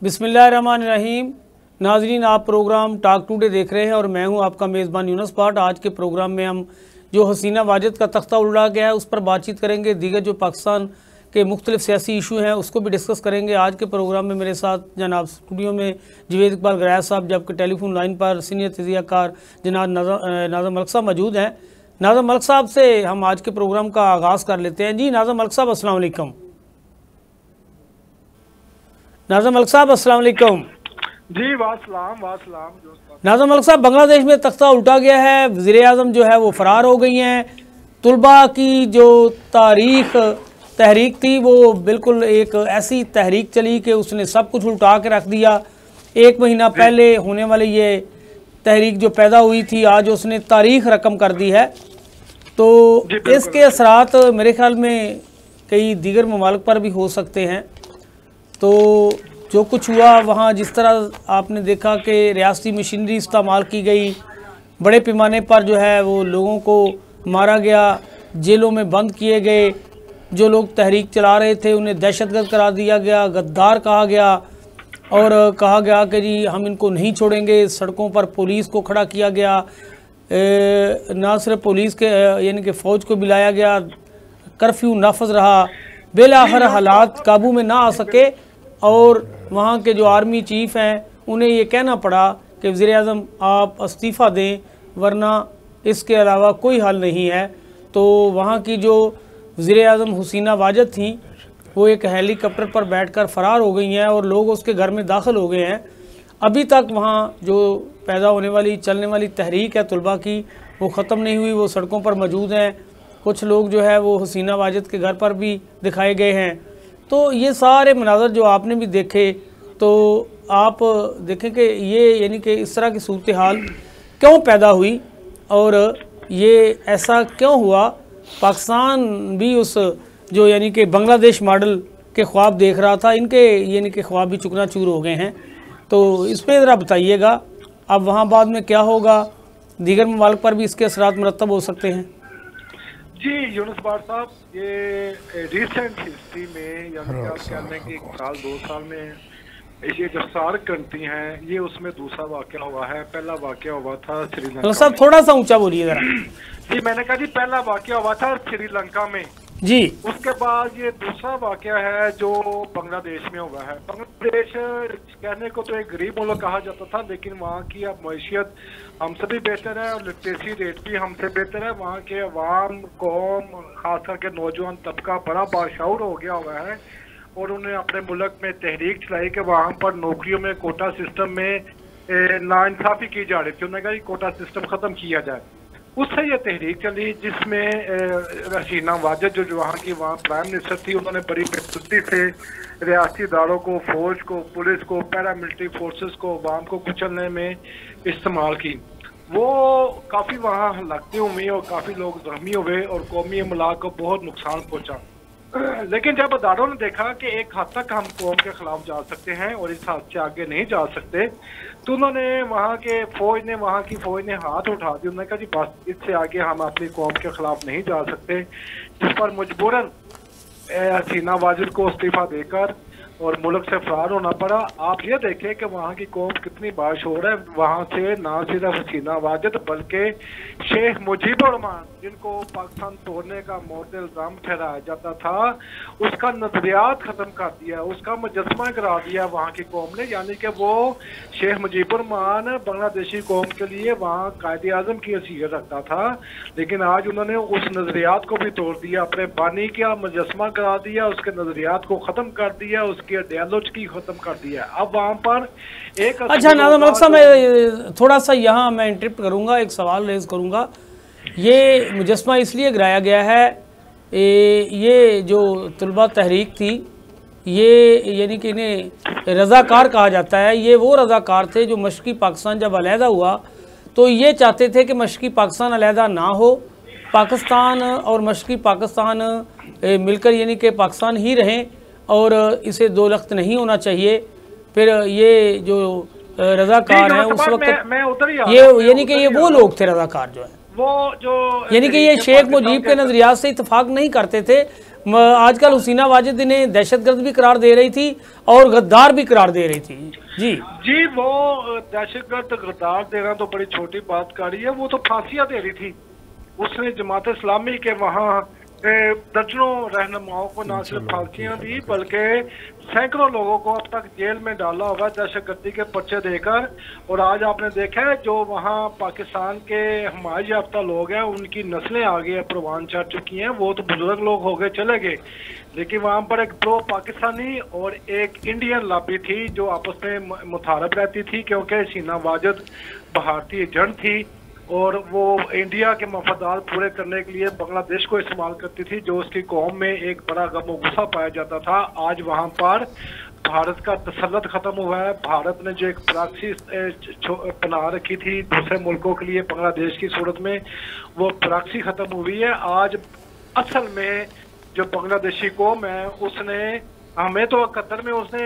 बिस्मिल्लाहिर्रहमानिर्रहीम। नाजरीन, आप प्रोग्राम टॉक टुडे देख रहे हैं और मैं हूं आपका मेज़बान यूनुस पाट। आज के प्रोग्राम में हम जो हसीना वाजिद का तख्ता उड़ा गया है उस पर बातचीत करेंगे। दीगर जो पाकिस्तान के मुख्तलिफ सियासी इशू हैं उसको भी डिस्कस करेंगे। आज के प्रोग्राम में मेरे साथ जनाब स्टूडियो में जवेद इकबाल गरैज साहब, जबकि टेलीफोन लाइन पर सीनियर तजियाकार जनाब नाज़म मलिक साहब मौजूद हैं। नाज़म मलिक साहब से हम आज के प्रोग्राम का आगाज़ कर लेते हैं। जी नाज़म मलिक साहब, अस्सलाम वालेकुम। नाज़म मलिक साहब, अस्सलाम वालेकुम। जी वासलाम। नाज़म मलिक साहब, बांग्लादेश में तख्ता उल्टा गया है, वज़ीर आज़म जो है वो फ़रार हो गई हैं। तुलबा की जो तहरीक थी वो बिल्कुल एक ऐसी तहरीक चली कि उसने सब कुछ उल्टा के रख दिया। 1 महीना पहले होने वाली ये तहरीक जो पैदा हुई थी, आज उसने तारीख रकम कर दी है। तो इसके असरात मेरे ख्याल में कई दीगर ममालिक पर भी हो सकते हैं। तो जो कुछ हुआ वहाँ, जिस तरह आपने देखा कि रियासती मशीनरी इस्तेमाल की गई, बड़े पैमाने पर जो है वो लोगों को मारा गया, जेलों में बंद किए गए। जो लोग तहरीक चला रहे थे उन्हें दहशतगर्द करार दिया गया, गद्दार कहा गया और कहा गया कि जी हम इनको नहीं छोड़ेंगे। सड़कों पर पुलिस को खड़ा किया गया, ना सिर्फ पुलिस के यानी कि फ़ौज को बुलाया गया, कर्फ्यू नाफज रहा। बेलाखिर हालात काबू में ना आ सके और वहाँ के जो आर्मी चीफ़ हैं उन्हें ये कहना पड़ा कि वज़ीर आज़म आप इस्तीफ़ा दें, वरना इसके अलावा कोई हल नहीं है। तो वहाँ की जो वज़ीर आज़म हसीना वाजिद थी वो एक हेलीकॉप्टर पर बैठकर फ़रार हो गई हैं और लोग उसके घर में दाखिल हो गए हैं। अभी तक वहाँ जो पैदा होने वाली चलने वाली तहरीक है तुलबा की, वो ख़त्म नहीं हुई, वो सड़कों पर मौजूद हैं। कुछ लोग जो है वो हसीना वाजिद के घर पर भी दिखाए गए हैं। तो ये सारे मनाज़र जो आपने भी देखे, तो आप देखें कि ये यानी कि इस तरह की सूरत हाल क्यों पैदा हुई और ये ऐसा क्यों हुआ। पाकिस्तान भी उस जो यानी कि बांग्लादेश मॉडल के ख्वाब देख रहा था, इनके यानी कि ख्वाब भी चुकनाचूर हो गए हैं। तो इस पर ज़रा बताइएगा, अब वहाँ बाद में क्या होगा, दीगर ममालिक पर भी इसके असरात मुरतब हो सकते हैं। जी यूनुस बार साहब, ये रिसेंट हिस्ट्री में यानी आप कहने कि 1 साल 2 साल में ये जो सार्क कंट्री हैं, ये उसमें दूसरा वाक़या हुआ है। पहला वाक़या हुआ था श्रीलंका। तो सब थोड़ा सा ऊंचा बोलिए ज़रा। जी मैंने कहा जी पहला वाक़या हुआ था श्रीलंका में जी। उसके बाद ये दूसरा वाक़या है जो बांग्लादेश में हुआ है। बांग्लादेश कहने को तो एक गरीब मुल्क कहा जाता था, लेकिन वहाँ की अब मैशियत हमसे भी बेहतर है और लिटरेसी रेट भी हमसे बेहतर है। वहाँ के अवाम कौम खास करके नौजवान तबका बड़ा बाशऊर हो गया हुआ है और उन्हें अपने मुल्क में तहरीक चलाई कि वहाँ पर नौकरियों में कोटा सिस्टम में नाइंसाफ़ी की जा रही थी। उन्होंने कहा कि कोटा सिस्टम ख़त्म किया जाए। उससे ये तहरीक चली जिसमें हसीना वाजिद जो वहाँ प्राइम मिनिस्टर थी, उन्होंने बड़ी बेसुधी से रियासती इदारों को, फौज को, पुलिस को, पैरामिलिट्री फोर्सेस को, अवाम को कुचलने में इस्तेमाल की। वो काफ़ी वहाँ हलाकतें हुई और काफ़ी लोग जख्मी हुए और कौमी अमला को बहुत नुकसान पहुँचा। लेकिन जब अदारों ने देखा कि एक हद तक हम कौम के खिलाफ जा सकते हैं और इस हद से आगे नहीं जा सकते, तो उन्होंने वहाँ की फ़ौज ने हाथ उठा दिया। उन्होंने कहा जी बस इससे आगे हम अपनी कौम के खिलाफ नहीं जा सकते, जिस पर मजबूरन हसीना वाजिद को इस्तीफ़ा देकर और मुल्क से फरार होना पड़ा। आप ये देखें कि वहाँ की कौम कितनी बाशऊर है। वहाँ से ना सिर्फ हसीना वाजिद बल्कि शेख मुजीबुर रहमान, जिनको पाकिस्तान तोड़ने का मोर्द इल्ज़ाम ठहराया जाता था, उसका नज़रियात ख़त्म कर दिया, उसका मुजस्मा करा दिया वहाँ की कौम ने। यानी कि वो शेख मुजीबुर रहमान बांग्लादेशी कौम के लिए वहाँ कायदे आज़म की हैसियत रखता था, लेकिन आज उन्होंने उस नज़रियात को भी तोड़ दिया, अपने बानी का मुजस्मा करा दिया, उसके नज़रियात को ख़त्म कर दिया, उसकी आइडियोलॉजी ख़त्म कर दिया। अब वहाँ पर एक अच्छा नाज़म मलिक साहब, मैं थोड़ा सा यहाँ मैं इंटरप्ट करूँगा, एक सवाल रेज करूँगा। ये मुजस्मा इसलिए गिराया गया है, ये जो तुलबा तहरीक थी, ये यानी कि इन्हें रज़ाकार कहा जाता है। ये वो रज़ाकार थे जो मशरक़ी पाकिस्तान जब अलहदा हुआ तो ये चाहते थे कि मशरक़ी पाकिस्तान अलहदा ना हो, पाकिस्तान और मशरक़ी पाकिस्तान मिलकर यानी कि पाकिस्तान ही रहें और इसे दो लख्त नहीं होना चाहिए। फिर ये जो रज़ाकार हैं उस वक्त ये यानी कि ये वो लोग थे रज़ाकार जो है, वो जो यानी कि ये शेख मुजीब के नज़रियात से इत्तेफाक नहीं करते थे, आजकल हुसीना वाजिद इन्हें दहशतगर्द भी करार दे रही थी और गद्दार भी करार दे रही थी। जी वो दहशतगर्द गद्दार देना तो बड़ी छोटी बात कर रही है, वो तो फांसियां दे रही थी। उसने जमात इस्लामी के वहाँ दर्जनों रहनुमाओं को न सिर्फ फांसियां दी बल्कि सैकड़ों लोगों को अब तक जेल में डाला हुआ दहशतगर्दी के पर्चे देकर। और आज आपने देखा है जो वहाँ पाकिस्तान के हमारे याफ्ता लोग हैं उनकी नस्लें आगे प्रवान चढ़ चुकी हैं। वो तो बुजुर्ग लोग हो गए चले गए, लेकिन वहाँ पर एक प्रो पाकिस्तानी और एक इंडियन लॉबी थी जो आपस में मुतारब रहती थी, क्योंकि हुसीना वाजिद भारतीय एजेंट थी और वो इंडिया के मफादात पूरे करने के लिए बांग्लादेश को इस्तेमाल करती थी, जो उसकी कौम में एक बड़ा गम और गुस्सा पाया जाता था। आज वहाँ पर भारत का तसल्लुत खत्म हुआ है। भारत ने जो एक प्रॉक्सी बना रखी थी दूसरे मुल्कों के लिए बांग्लादेश की सूरत में, वो प्रॉक्सी खत्म हुई है। आज असल में जो बांग्लादेशी कौम है उसने हमें तो कतर में उसने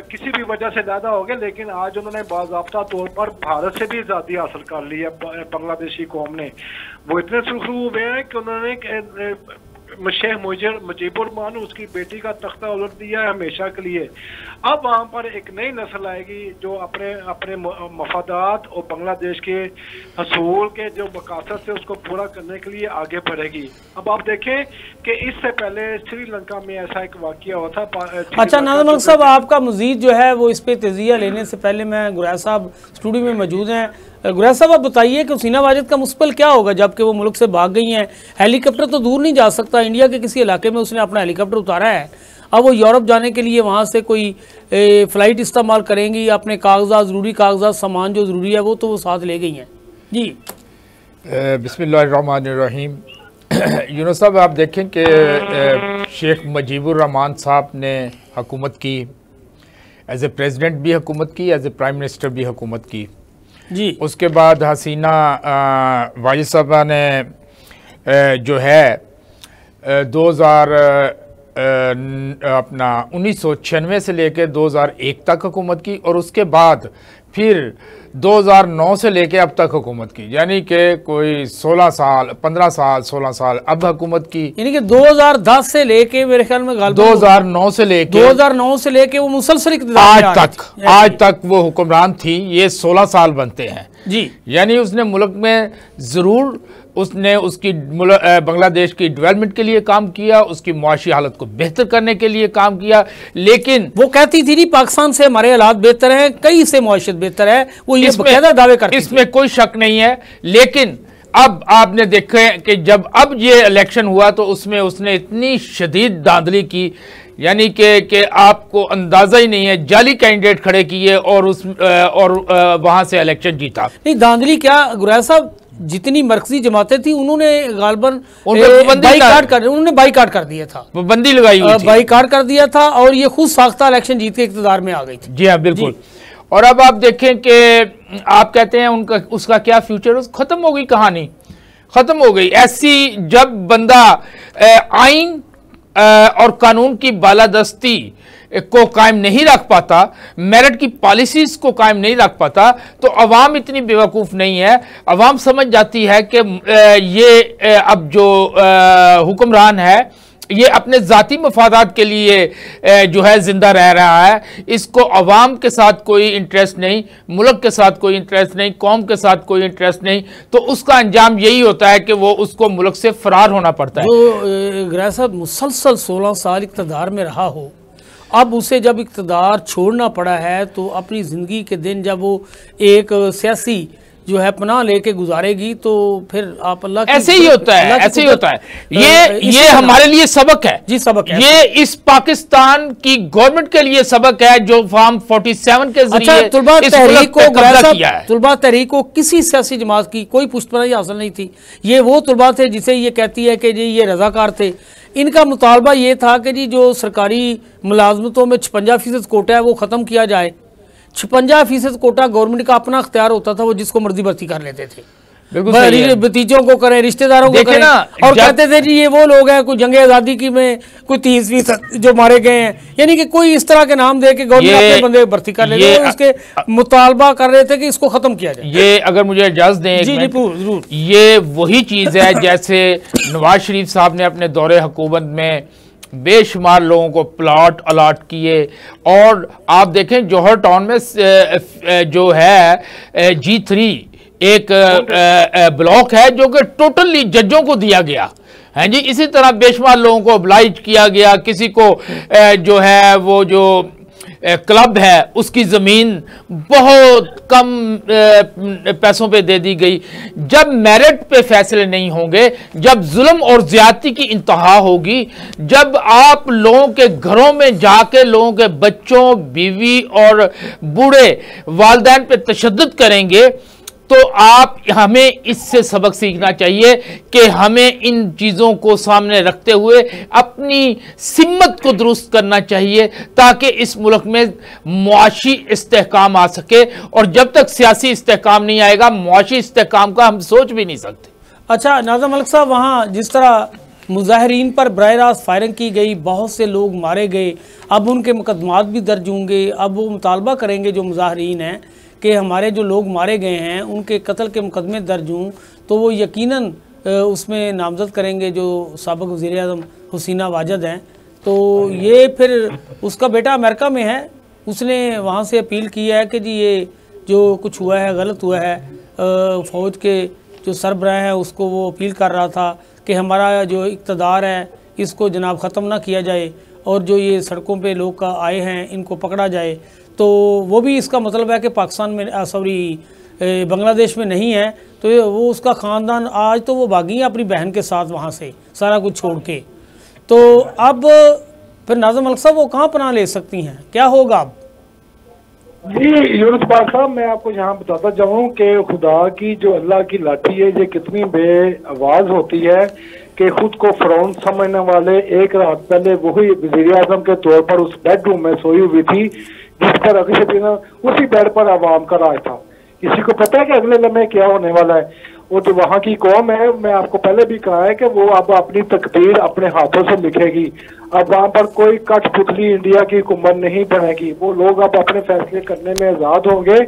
किसी भी वजह से ज्यादा हो गया, लेकिन आज उन्होंने बाज़ाब्ता तौर पर भारत से भी आज़ादी हासिल कर ली है। बांग्लादेशी कौम ने वो इतने सुरखरू हुए हैं कि उन्होंने शेख मुजीबुर रहमान उसकी बेटी का तख्ता उलट दिया है हमेशा के लिए। अब वहाँ पर एक नई नस्ल आएगी जो अपने अपने मफादात और बांग्लादेश के हसूल के जो मकासद से उसको पूरा करने के लिए आगे बढ़ेगी। अब आप देखें कि इससे पहले श्रीलंका में ऐसा एक वाकया हुआ था। अच्छा नाज़िम मलिक साहब, आपका मजीद जो है वो इस पे तजिया लेने से पहले मैं गुरैज साहब स्टूडियो में मौजूद हैं। गुरैज साहब आप बताइए कि हुसीना वाजिद का मुस्तकबिल क्या होगा जबकि वो मुल्क से भाग गई हैं। हेलीकॉप्टर तो दूर नहीं जा सकता, इंडिया के किसी इलाके में उसने अपना हेलीकॉप्टर उतारा है। अब वो यूरोप जाने के लिए वहाँ से कोई फ़्लाइट इस्तेमाल करेंगी, अपने कागजात ज़रूरी कागजात सामान जो ज़रूरी है वो तो वो साथ ले गई हैं। जी बिस्मिल्लाहिर्रहमानिर्रहीम। यूनुस साहब आप देखें कि शेख मुजीबुर रहमान साहब ने हुकूमत की, एज ए प्रेसिडेंट भी हुकूमत की, एज ए प्राइम मिनिस्टर भी हुकूमत की जी। उसके बाद हसीना वाजिद साहबा ने जो है 2000 अपना 1996 से लेकर 2001 तक हुकूमत की और उसके बाद फिर 2009 से लेके अब तक हुकूमत की, यानी कि कोई 16 साल 15 साल 16 साल अब हुकूमत की, यानी कि 2010 से लेके मेरे ख्याल में 2009 से लेके वो मुसलसल आज तक वो हुक्मरान थी। ये 16 साल बनते हैं जी। यानी उसने मुल्क में ज़रूर उसने उसकी बांग्लादेश की डेवलपमेंट के लिए काम किया, उसकी मुआशी हालत को बेहतर करने के लिए काम किया, लेकिन वो कहती थी पाकिस्तान से हमारे हालात बेहतर हैं, कई से मुआशत बेहतर है, वो ये बकायदा दावे करती थी। इसमें कोई शक नहीं है। लेकिन अब आपने देखा कि जब अब ये इलेक्शन हुआ तो उसमें उसने इतनी शदीद धांधली की, यानी कि आपको अंदाजा ही नहीं है, जाली कैंडिडेट खड़े किए और वहां से इलेक्शन जीता। नहीं धांधली क्या गुरैज साहब, जितनी मरकजी जमातें थी उन्होंने गालबन बाईकाट कर दिया था, बंदी लगाई हुई थी, बाईकाट कर दिया था और ये खुद साख्ता इलेक्शन जीत के इक़्तिदार में आ गई थी। जी हाँ बिल्कुल। और अब आप देखें कि आप कहते हैं उसका क्या फ्यूचर, खत्म हो गई कहानी, खत्म हो गई। ऐसी जब बंदा आइन और कानून की बालादस्ती को कायम नहीं रख पाता, मेरिट की पॉलिसीज को कायम नहीं रख पाता, तो अवाम इतनी बेवकूफ़ नहीं है। अवाम समझ जाती है कि ये अब जो हुक्मरान है ये अपने ज़ाती मफादात के लिए जो है ज़िंदा रह रहा है, इसको अवाम के साथ कोई इंटरेस्ट नहीं, मुल्क के साथ कोई इंटरेस्ट नहीं, कौम के साथ कोई इंटरेस्ट नहीं, तो उसका अंजाम यही होता है कि वो उसको मुल्क से फरार होना पड़ता है। जो गुरैज साहब मुसलसल 16 साल इक़्तिदार में रहा हो, अब उसे जब इक़्तिदार छोड़ना पड़ा है तो अपनी ज़िंदगी के दिन जब वो एक सियासी जो है पनाह लेके गुजारेगी तो फिर आप अल्लाह ऐसे ही होता है, ऐसे ही होता है। ये हमारे लिए सबक है जी, सबक है। ये इस पाकिस्तान की गवर्नमेंट के लिए सबक है जो फॉर्म 47 के जरिए तुलबा तहरीक को किसी सियासी जमात की कोई पुष्टपनाही हासिल नहीं थी। ये वो तुलबा थे जिसे ये कहती है कि जी ये रजाकार थे। इनका मुतालबा ये था कि जी जो सरकारी मुलाजमतों में 56% कोटा है वो ख़त्म किया जाए। 56% कोटा गवर्नमेंट का अपना अख्तियार होता था, वो जिसको मर्जी भर्ती कर लेते थे, भतीजों को करें, रिश्तेदारों को करें, और कहते थे जी ये वो लोग हैं कोई जंग आज़ादी की में कोई 30% जो मारे गए हैं, यानी कि कोई इस तरह के नाम दे के गवर्नमेंट अपने बंदे भर्ती कर लेते थे। उसके मुतालबा कर रहे थे कि इसको खत्म किया जाए। ये अगर मुझे इजाजत दें जी जरूर, ये वही चीज़ है जैसे नवाज शरीफ साहब ने अपने दौरे हुकूमत में बेशुमार लोगों को प्लॉट अलॉट किए। और आप देखें जौहर टाउन में जो है G3 एक ब्लॉक है जो कि टोटली जजों को दिया गया है जी। इसी तरह बेशुमार लोगों को oblige किया गया, किसी को जो है वो जो क्लब है उसकी ज़मीन बहुत कम पैसों पे दे दी गई। जब मेरिट पे फैसले नहीं होंगे, जब जुल्म और ज्यादती की इंतहा होगी, जब आप लोगों के घरों में जाके लोगों के बच्चों, बीवी और बूढ़े वालिदैन पे तशद्दुद करेंगे, तो हमें इससे सबक सीखना चाहिए कि हमें इन चीज़ों को सामने रखते हुए अपनी सिम्मत को दुरुस्त करना चाहिए ताकि इस मुल्क में मुआशी इस्तेहकाम आ सके। और जब तक सियासी इस्तेहकाम नहीं आएगा, मुआशी इस्तेहकाम का हम सोच भी नहीं सकते। अच्छा नाज़िम मलिक साहब, वहाँ जिस तरह मुजाहिरीन पर बराह रास्त फायरिंग की गई, बहुत से लोग मारे गए, अब उनके मुकदमात भी दर्ज होंगे। अब वो मुतालबा करेंगे जो मुजाहिरीन हैं कि हमारे जो लोग मारे गए हैं उनके कत्ल के मुकदमे दर्ज हों, तो वो यकीनन उसमें नामजद करेंगे जो साबिक़ वज़ीर आज़म हुसैना वाजिद हैं। तो ये फिर उसका बेटा अमेरिका में है, उसने वहाँ से अपील की है कि जी ये जो कुछ हुआ है गलत हुआ है। फ़ौज के जो सरबराह हैं उसको वो अपील कर रहा था कि हमारा जो इक़्तिदार है इसको जनाब ख़त्म ना किया जाए और जो ये सड़कों पे लोग आए हैं इनको पकड़ा जाए। तो वो भी इसका मतलब है कि पाकिस्तान में बांग्लादेश में नहीं है, तो वो उसका ख़ानदान आज तो वो भागी है अपनी बहन के साथ वहाँ से सारा कुछ छोड़ के। तो अब फिर नाज़िम मलिक साहब वो कहाँ पनाह ले सकती हैं, क्या होगा अब? जी यूनुस पाक साहब, मैं आपको यहाँ बताता जाऊँ कि खुदा की जो अल्लाह की लाठी है ये कितनी बेआवाज़ होती है कि खुद को फ़िरौन समझने वाले एक रात पहले वही वज़ीर आज़म के तौर पर उस बेडरूम में सोई हुई थी जिस पर अगले दिन उसी बेड पर आवाम का राज था। किसी को पता है कि अगले लम्हे क्या होने वाला है? वो जो वहाँ की कौम है, मैं आपको पहले भी कहा है कि वो अब अपनी तकदीर अपने हाथों से लिखेगी। अब वहाँ पर कोई कठपुतली इंडिया की हुकूमत नहीं बनेगी, वो लोग अब अपने फैसले करने में आज़ाद होंगे।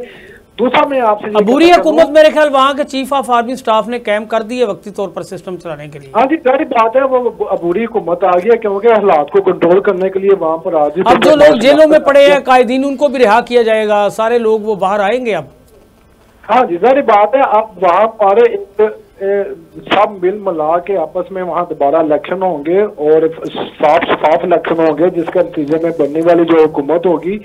दूसरा मैं आपसे अबूरी हुकूमत मेरे ख्याल वहाँ के चीफ ऑफ आर्मी स्टाफ ने कैंप कर दी है वक्ती तौर पर सिस्टम चलाने के लिए। हाँ जी, सारी बात है, वो अबूरी हुकूमत आ गई क्योंकि हालात को कंट्रोल करने के लिए वहाँ पर आज अब जो लोग जेलों में पड़े हैं कायदीन उनको भी रिहा किया जाएगा, सारे लोग वो बाहर आएंगे अब। हाँ जी, सारी बात है। अब वहाँ पर सब मिल मिला के आपस में वहाँ दोबारा इलेक्शन होंगे और साफ शफाफ इलेक्शन होंगे जिसके नतीजे में बनने वाली जो हुकूमत होगी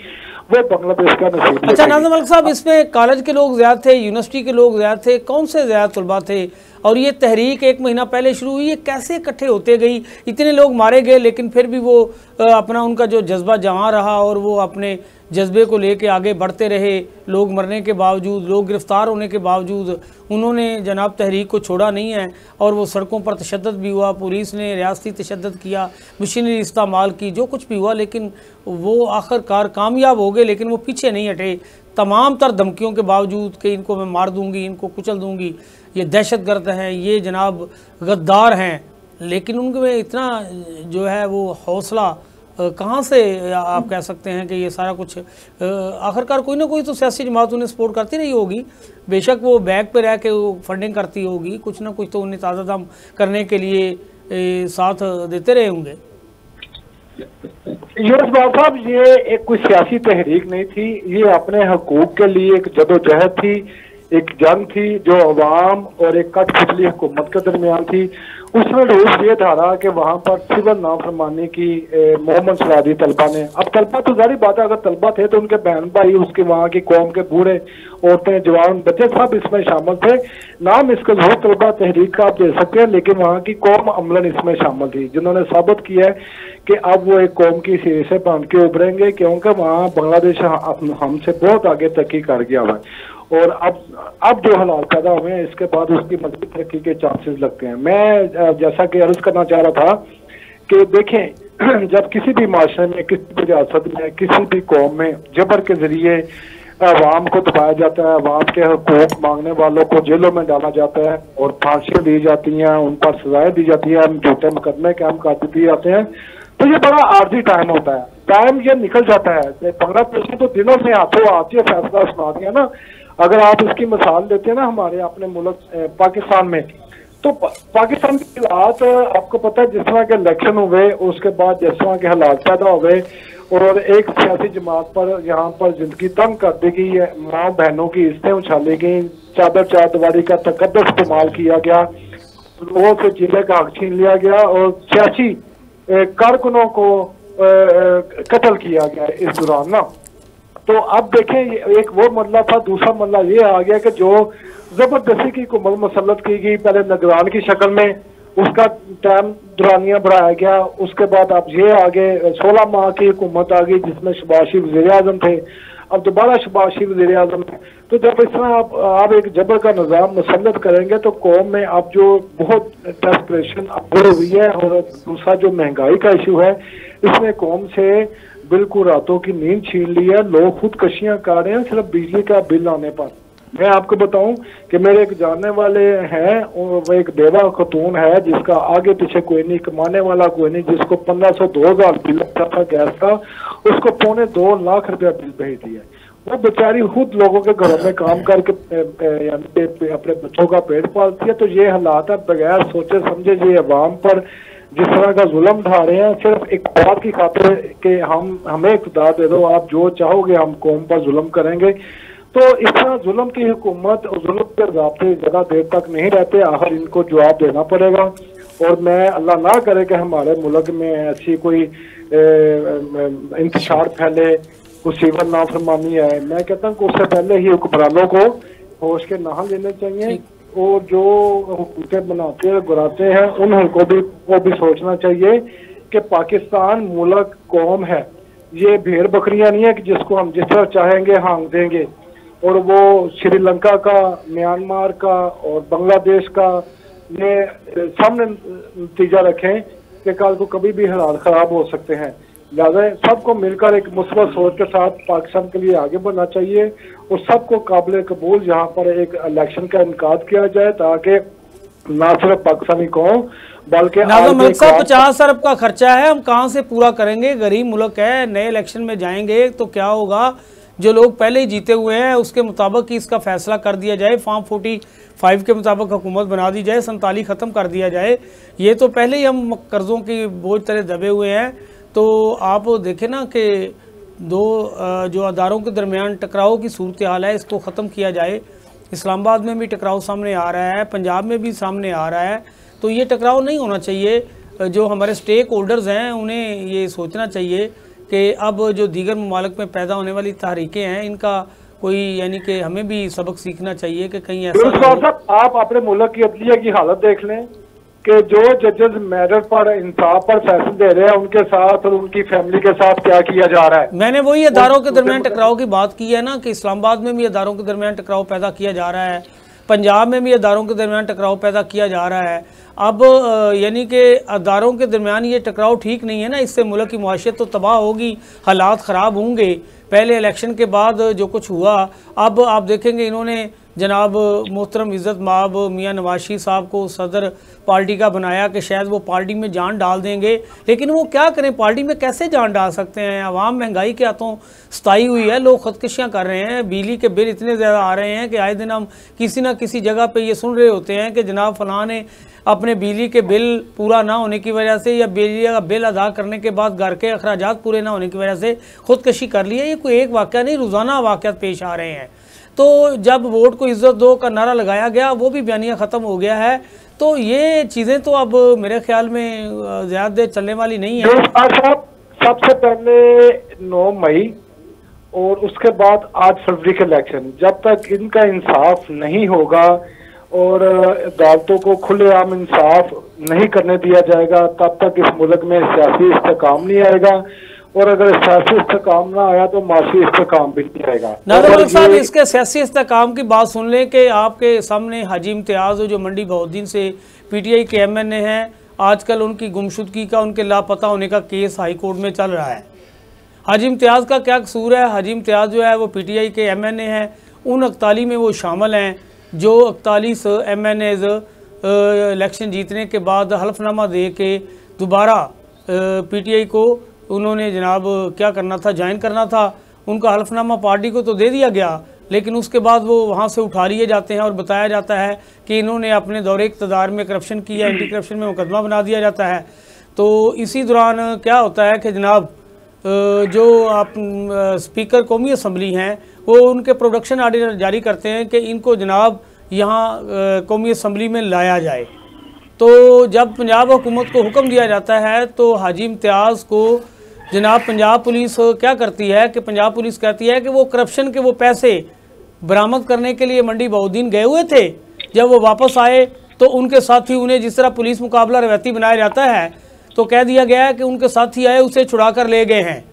वो बांग्लादेश का नसीब। अच्छा नाज़िम मलिक साहब, इसमें कॉलेज के लोग ज़्यादा थे, यूनिवर्सिटी के लोग ज़्यादा थे, कौन से ज़्यादा तलबा थे? और ये तहरीक 1 महीना पहले शुरू हुई, ये कैसे इकट्ठे होते गई? इतने लोग मारे गए लेकिन फिर भी वो अपना उनका जो जज्बा जवां रहा और वो अपने जज्बे को लेके आगे बढ़ते रहे। लोग मरने के बावजूद, लोग गिरफ़्तार होने के बावजूद उन्होंने जनाब तहरीक को छोड़ा नहीं है और वो सड़कों पर तशद्दुद भी हुआ, पुलिस ने रियासती तशद्दुद किया, मशीनरी इस्तेमाल की, जो कुछ भी हुआ, लेकिन वो आखिरकार कामयाब हो गए। लेकिन वो पीछे नहीं हटे तमाम तर धमकियों के बावजूद कि इनको मैं मार दूंगी, इनको कुचल दूंगी, ये दहशतगर्द हैं, ये जनाब गद्दार हैं। लेकिन उनमें इतना जो है वो हौसला कहाँ से आप कह सकते हैं कि ये सारा कुछ आखिरकार कोई ना कोई तो सियासी जमात उन्हें सपोर्ट करती रही होगी। बेशक वो बैक पे रह के वो फंडिंग करती होगी, कुछ ना कुछ तो उन्हें ताज़ा दम करने के लिए साथ देते रहे होंगे। यूनुस साहब, ये एक कोई सियासी तहरीक नहीं थी, ये अपने हकूक के लिए एक जदोजहद थी, एक जंग थी जो अवाम और एक कठपुतली हुकूमत के दरमियान थी। उसमें रोज ये धारा कि वहाँ पर सिविल नाफरमानी की मोहम्मद सलादी तलबा ने, अब तलबा तो जारी बात है, अगर तलबा थे तो उनके बहन भाई, उसके वहाँ की कौम के बूढ़े, औरतें, जवान, बच्चे सब इसमें शामिल थे। नाम इसका जो तलबा तहरीक का आप दे सकते हैं, लेकिन वहाँ की कौम अमलन इसमें शामिल थी जिन्होंने साबित किया है कि अब वो एक कौम की सिरे से बांध के उभरेंगे क्योंकि वहाँ बांग्लादेश हमसे बहुत आगे तरक्की कर गया हुआ है और अब जो हालात पैदा हुए हैं इसके बाद उसकी मजबूत तरक्की के चांसेस लगते हैं। मैं जैसा कि अर्ज करना चाह रहा था कि देखें, जब किसी भी माशरे में, किसी भी रियासत में, किसी भी कौम में जबर के जरिए अवाम को दबाया जाता है, अवाम के हकूक मांगने वालों को जेलों में डाला जाता है और फांसियां दी जाती हैं, उन पर सजाएं दी जाती है, झूठे मुकदमे कायम कर दिए जाते हैं, तो ये बड़ा आर्जी टाइम होता है। टाइम ये निकल जाता है। बांग्लादेश ने तो दिनों में हाथों हाथ ये फैसला सुना दिया ना। अगर आप इसकी मिसाल लेते हैं ना हमारे अपने मुल्क पाकिस्तान में, तो पाकिस्तान के हालात आपको पता है, जिस तरह के इलेक्शन हुए उसके बाद जिस तरह के हालात पैदा हुए और एक सियासी जमात पर यहाँ पर जिंदगी तंग कर दी गई है, माँ बहनों की इज्जतें उछाली गई, चादर चारदीवारी का तकद्दुस इस्तेमाल किया गया, लोगों से जिले का हक छीन लिया गया और सियासी कारकुनों को कत्ल किया गया इस दौरान ना। तो अब देखें, एक वो मसला था, दूसरा मसला ये आ गया कि जो जबरदस्ती की हुकूमत मुसल्लत की गई, पहले निगरान की शक्ल में, उसका टाइम दुरानिया बढ़ाया गया, उसके बाद अब ये आगे 16 माह की हुकूमत आ गई जिसमें शहबाज शरीफ वज़ीर आज़म थे, अब दोबारा शहबाज शरीफ वज़ीर आज़म है। तो जब इस तरह आप एक जबर का निज़ाम मुसल्लत करेंगे तो कौम में अब जो बहुत डेस्परेशन अब हुई है, और दूसरा जो महंगाई का इशू है, इसने कौम से बिल्कुल रातों की नींद छीन ली है। लोग खुदकशियां कर रहे हैं सिर्फ बिजली का बिल आने पर। मैं आपको बताऊं कि मेरे एक जानने वाले हैं, वो एक बेवा खतून है जिसका आगे पीछे कोई नहीं, कमाने वाला कोई नहीं, जिसको 1500-2000 बिल आता था गैस का, उसको 2.25 लाख रुपया बिल भेज दिया। वो बेचारी खुद लोगों के घरों में काम करके अपने बच्चों का पेट पालती है। तो ये हालात है, बगैर सोचे समझे ये अवाम पर जिस तरह का जुल्म ढा रहे हैं, सिर्फ एक बात की खातिर कि हमें इक़्तिदार दे दो, आप जो चाहोगे हम कौम पर जुल्म करेंगे। तो इस तरह जुल्म की हुकूमत और जुल्म के ज़ाब्ते ज़्यादा देर तक नहीं रहते, आखिर इनको जवाब देना पड़ेगा। और मैं अल्लाह ना करे कि हमारे मुल्क में ऐसी कोई इंतशार फैले, कोई सिविल नाफरमानी है। मैं कहता हूँ कि उससे पहले ही हुक्मरानों को होश के नहा लेने चाहिए, और जो हुकूमतें बनाते हैं गिराते हैं उनको भी सोचना चाहिए कि पाकिस्तान मुल्क कौम है, ये भेड़ बकरियां नहीं है कि जिसको हम जिस तरह चाहेंगे हाँक देंगे। और वो श्रीलंका का, म्यांमार का और बांग्लादेश का ये सामने नतीजा रखें कि कल को कभी भी हालात खराब हो सकते हैं। लिहाजा सबको मिलकर एक मुस्बत सोच के साथ पाकिस्तान के लिए आगे बढ़ना चाहिए और सबको काबिल कबूल यहाँ पर एक इलेक्शन का इनकाद किया जाए, ताकि ना सिर्फ पाकिस्तानी कौम बल्कि नाज़िम मलिक साहब 50 अरब का खर्चा है, हम कहाँ से पूरा करेंगे? गरीब मुल्क है, नए इलेक्शन में जाएंगे तो क्या होगा? जो लोग पहले ही जीते हुए हैं उसके मुताबिक ही इसका फैसला कर दिया जाए, फॉर्म 45 के मुताबिक हुकूमत बना दी जाए, 47 ख़त्म कर दिया जाए। ये तो पहले ही हम कर्ज़ों की बोझ तरह दबे हुए हैं। तो आप देखें ना कि दो जो अदारों के दरमियान टकराव की सूरत हाल है, इसको ख़त्म किया जाए। इस्लामाबाद में भी टकराव सामने आ रहा है, पंजाब में भी सामने आ रहा है। तो ये टकराव नहीं होना चाहिए। जो हमारे स्टेक होल्डर्स हैं उन्हें ये सोचना चाहिए कि अब जो दीगर ममालिक में पैदा होने वाली तहरीकें हैं, इनका कोई यानी कि हमें भी सबक सीखना चाहिए कि कहीं ऐसा। आप अपने मुल्क की अदलिया की हालत देख लें कि जो जजेस मेरिट पर इंसाफ पर फैसले दे रहे हैं उनके साथ और उनकी फैमिली के साथ क्या किया जा रहा है। मैंने वही अदारों के दरमियान टकराव की बात की है ना, कि इस्लामाबाद में भी अदारों के दरमियान टकराव पैदा किया जा रहा है, पंजाब में भी अदारों के दरमियान टकराव पैदा किया जा रहा है। अब यानी कि अदारों के दरमियान ये टकराव ठीक नहीं है ना, इससे मुल्क की मुआशरत तो तबाह होगी, हालात ख़राब होंगे। पहले इलेक्शन के बाद जो कुछ हुआ, अब आप देखेंगे इन्होंने जनाब मोहतरम इज़्ज़त माब मियाँ नवाज शरीफ साहब को सदर पार्टी का बनाया कि शायद वो पार्टी में जान डाल देंगे, लेकिन वो क्या करें, पार्टी में कैसे जान डाल सकते हैं? अवाम महंगाई के हाथों सताई हुई है, लोग खुदकशियाँ कर रहे हैं, बिजली के बिल इतने ज़्यादा आ रहे हैं कि आए दिन हम किसी ना किसी जगह पे ये सुन रहे होते हैं कि जनाब फ़लाँ ने अपने बिजली के बिल पूरा ना होने की वजह से या बिजली का बिल अदा करने के बाद घर के अखराजात पूरे ना होने की वजह से खुदकशी कर ली है। ये कोई एक वाक़या नहीं, रोज़ाना वाक़यात पेश आ रहे हैं। तो जब वोट को इज्जत दो का नारा लगाया गया, वो भी बयानिया ख़त्म हो गया है। तो ये चीज़ें तो अब मेरे ख्याल में ज़्यादा देर चलने वाली नहीं है। सबसे पहले 9 मई और उसके बाद 8 फरवरी के इलेक्शन, जब तक इनका इंसाफ नहीं होगा और अदालतों को खुलेआम इंसाफ नहीं करने दिया जाएगा, तब तक इस मुल्क में सियासी इस्तेकाम नहीं आएगा। और अगर सियासी इस्तेकाम ना आया तो माशी इस्तेकाम भी नहीं आएगा। नाज़िम मलिक साहब, इसके सियासी इस्तेकाम की बात सुन लें कि आपके सामने हाजी इम्तियाज़ जो मंडी बहाउद्दीन से PTI के MNA हैं, आजकल उनकी गुमशुदगी का, उनके लापता होने का केस हाई कोर्ट में चल रहा है। हाजी इम्तियाज़ का क्या कसूर है? हाजी इम्तियाज़ जो है वो PTI के MNA हैं, उन 41 में वो शामिल हैं जो 41 MNAs इलेक्शन जीतने के बाद हल्फनामा दे के दोबारा PTI को उन्होंने जनाब क्या करना था, ज्वाइन करना था। उनका हल्फनामा पार्टी को तो दे दिया गया, लेकिन उसके बाद वो वहाँ से उठा लिए जाते हैं और बताया जाता है कि इन्होंने अपने दौरे इक़्तिदार में करप्शन किया, एंटी करप्शन में मुकदमा बना दिया जाता है। तो इसी दौरान क्या होता है कि जनाब जो आप स्पीकर कौमी असम्बली हैं वो उनके प्रोडक्शन आर्डर जारी करते हैं कि इनको जनाब यहाँ कौमी असम्बली में लाया जाए। तो जब पंजाब हुकूमत को हुक्म दिया जाता है तो हाजी इम्तियाज़ को जनाब पंजाब पुलिस क्या करती है कि पंजाब पुलिस कहती है कि वो करप्शन के वो पैसे बरामद करने के लिए मंडी बहाउद्दीन गए हुए थे, जब वो वापस आए तो उनके साथी, उन्हें जिस तरह पुलिस मुकाबला रवैती बनाया जाता है तो कह दिया गया है कि उनके साथी आए उसे छुड़ा कर ले गए हैं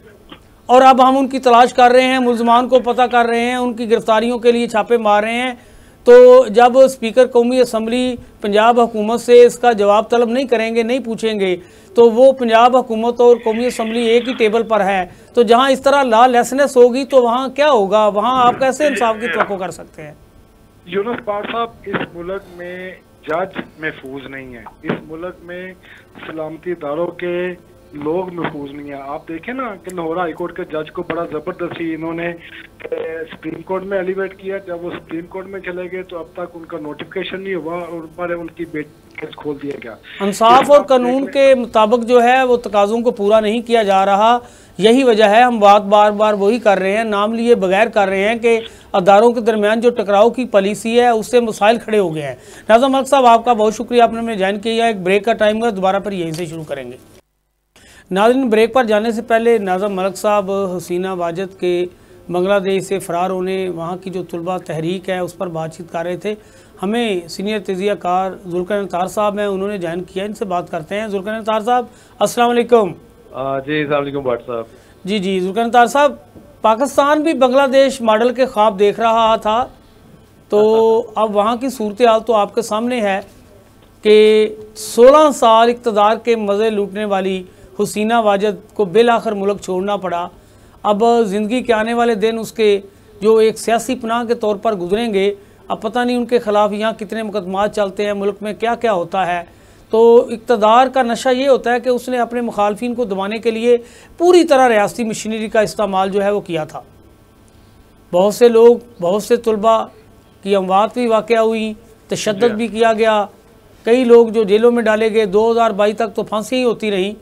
और अब हम उनकी तलाश कर रहे हैं, मुल्ज़मान को पता कर रहे हैं, उनकी गिरफ्तारियों के लिए छापे मार रहे हैं। तो जब स्पीकर कौमी असम्बली पंजाब हुकूमत से इसका जवाब तलब नहीं करेंगे, नहीं पूछेंगे, तो वो पंजाब हुकूमत और कौमी असम्बली एक ही टेबल पर है। तो जहाँ इस तरह लॉ लेसनेस होगी तो वहाँ क्या होगा, वहाँ आप कैसे इंसाफ की तवक्को कर सकते हैं? यूनुस पार साहब, इस मुल्क में जज महफूज नहीं है, इस मुल्क में सलामती इदारों के लोग महफूज नहीं है। आप देखें ना कि लाहौर हाई कोर्ट के जज को बड़ा ज़बरदस्ती इन्होंने सुप्रीम कोर्ट में एलिवेट किया। जब वो सुप्रीम कोर्ट में चले गए तो अब तक उनका नोटिफिकेशन नहीं हुआ और पर उनकी केस खोल दिया गया। इंसाफ और कानून के मुताबिक जो है वो तकाज़ों को पूरा नहीं किया जा रहा। यही वजह है, हम बात बार बार वही कर रहे हैं, नाम लिए बगैर कर रहे हैं कि अदारों के दरमियान जो टकराव की पॉलिसी है उससे मसाइल खड़े हो गए हैं। नाज़िम मलिक साहब, आपका बहुत शुक्रिया, आपने हमें ज्वाइन किया। एक ब्रेक का टाइम है, दोबारा फिर यहीं से शुरू करेंगे। नाज़रीन, ब्रेक पर जाने से पहले नाज़िम मलिक साहब हसीना वाजिद के बांग्लादेश से फ़रार होने, वहाँ की जो तुलबा तहरीक है उस पर बातचीत कर रहे थे। हमें सीनियर तजिया कार जुल्करनैन तार साहब हैं, उन्होंने ज्वाइन किया, इनसे बात करते हैं। जुल्करनैन तार साहब, अस्सलाम वालेकुम। जी अस्सलाम वालेकुम भट्ट साहब। जी जुल्करनैन तार साहब, पाकिस्तान भी बांग्लादेश मॉडल के ख्वाब देख रहा था, तो अब वहाँ की सूरत हाल तो आपके सामने है कि 16 साल इक़्तिदार के मज़े लूटने वाली हसीना वाजिद को बिलाखिर मुल्क छोड़ना पड़ा। अब ज़िंदगी के आने वाले दिन उसके जो एक सियासी पनाह के तौर पर गुजरेंगे, अब पता नहीं उनके ख़िलाफ़ यहाँ कितने मुकदमात चलते हैं, मुल्क में क्या क्या होता है। तो इक़्तिदार का नशा ये होता है कि उसने अपने मुखालफिन को दबाने के लिए पूरी तरह रियासती मशीनरी का इस्तेमाल जो है वो किया था। बहुत से लोग, बहुत से तुलबा की अमवात भी वाक़या हुई, तशद्दुद भी किया गया, कई लोग जो जेलों में डाले गए, 2022 तक तो फांसी ही होती रही।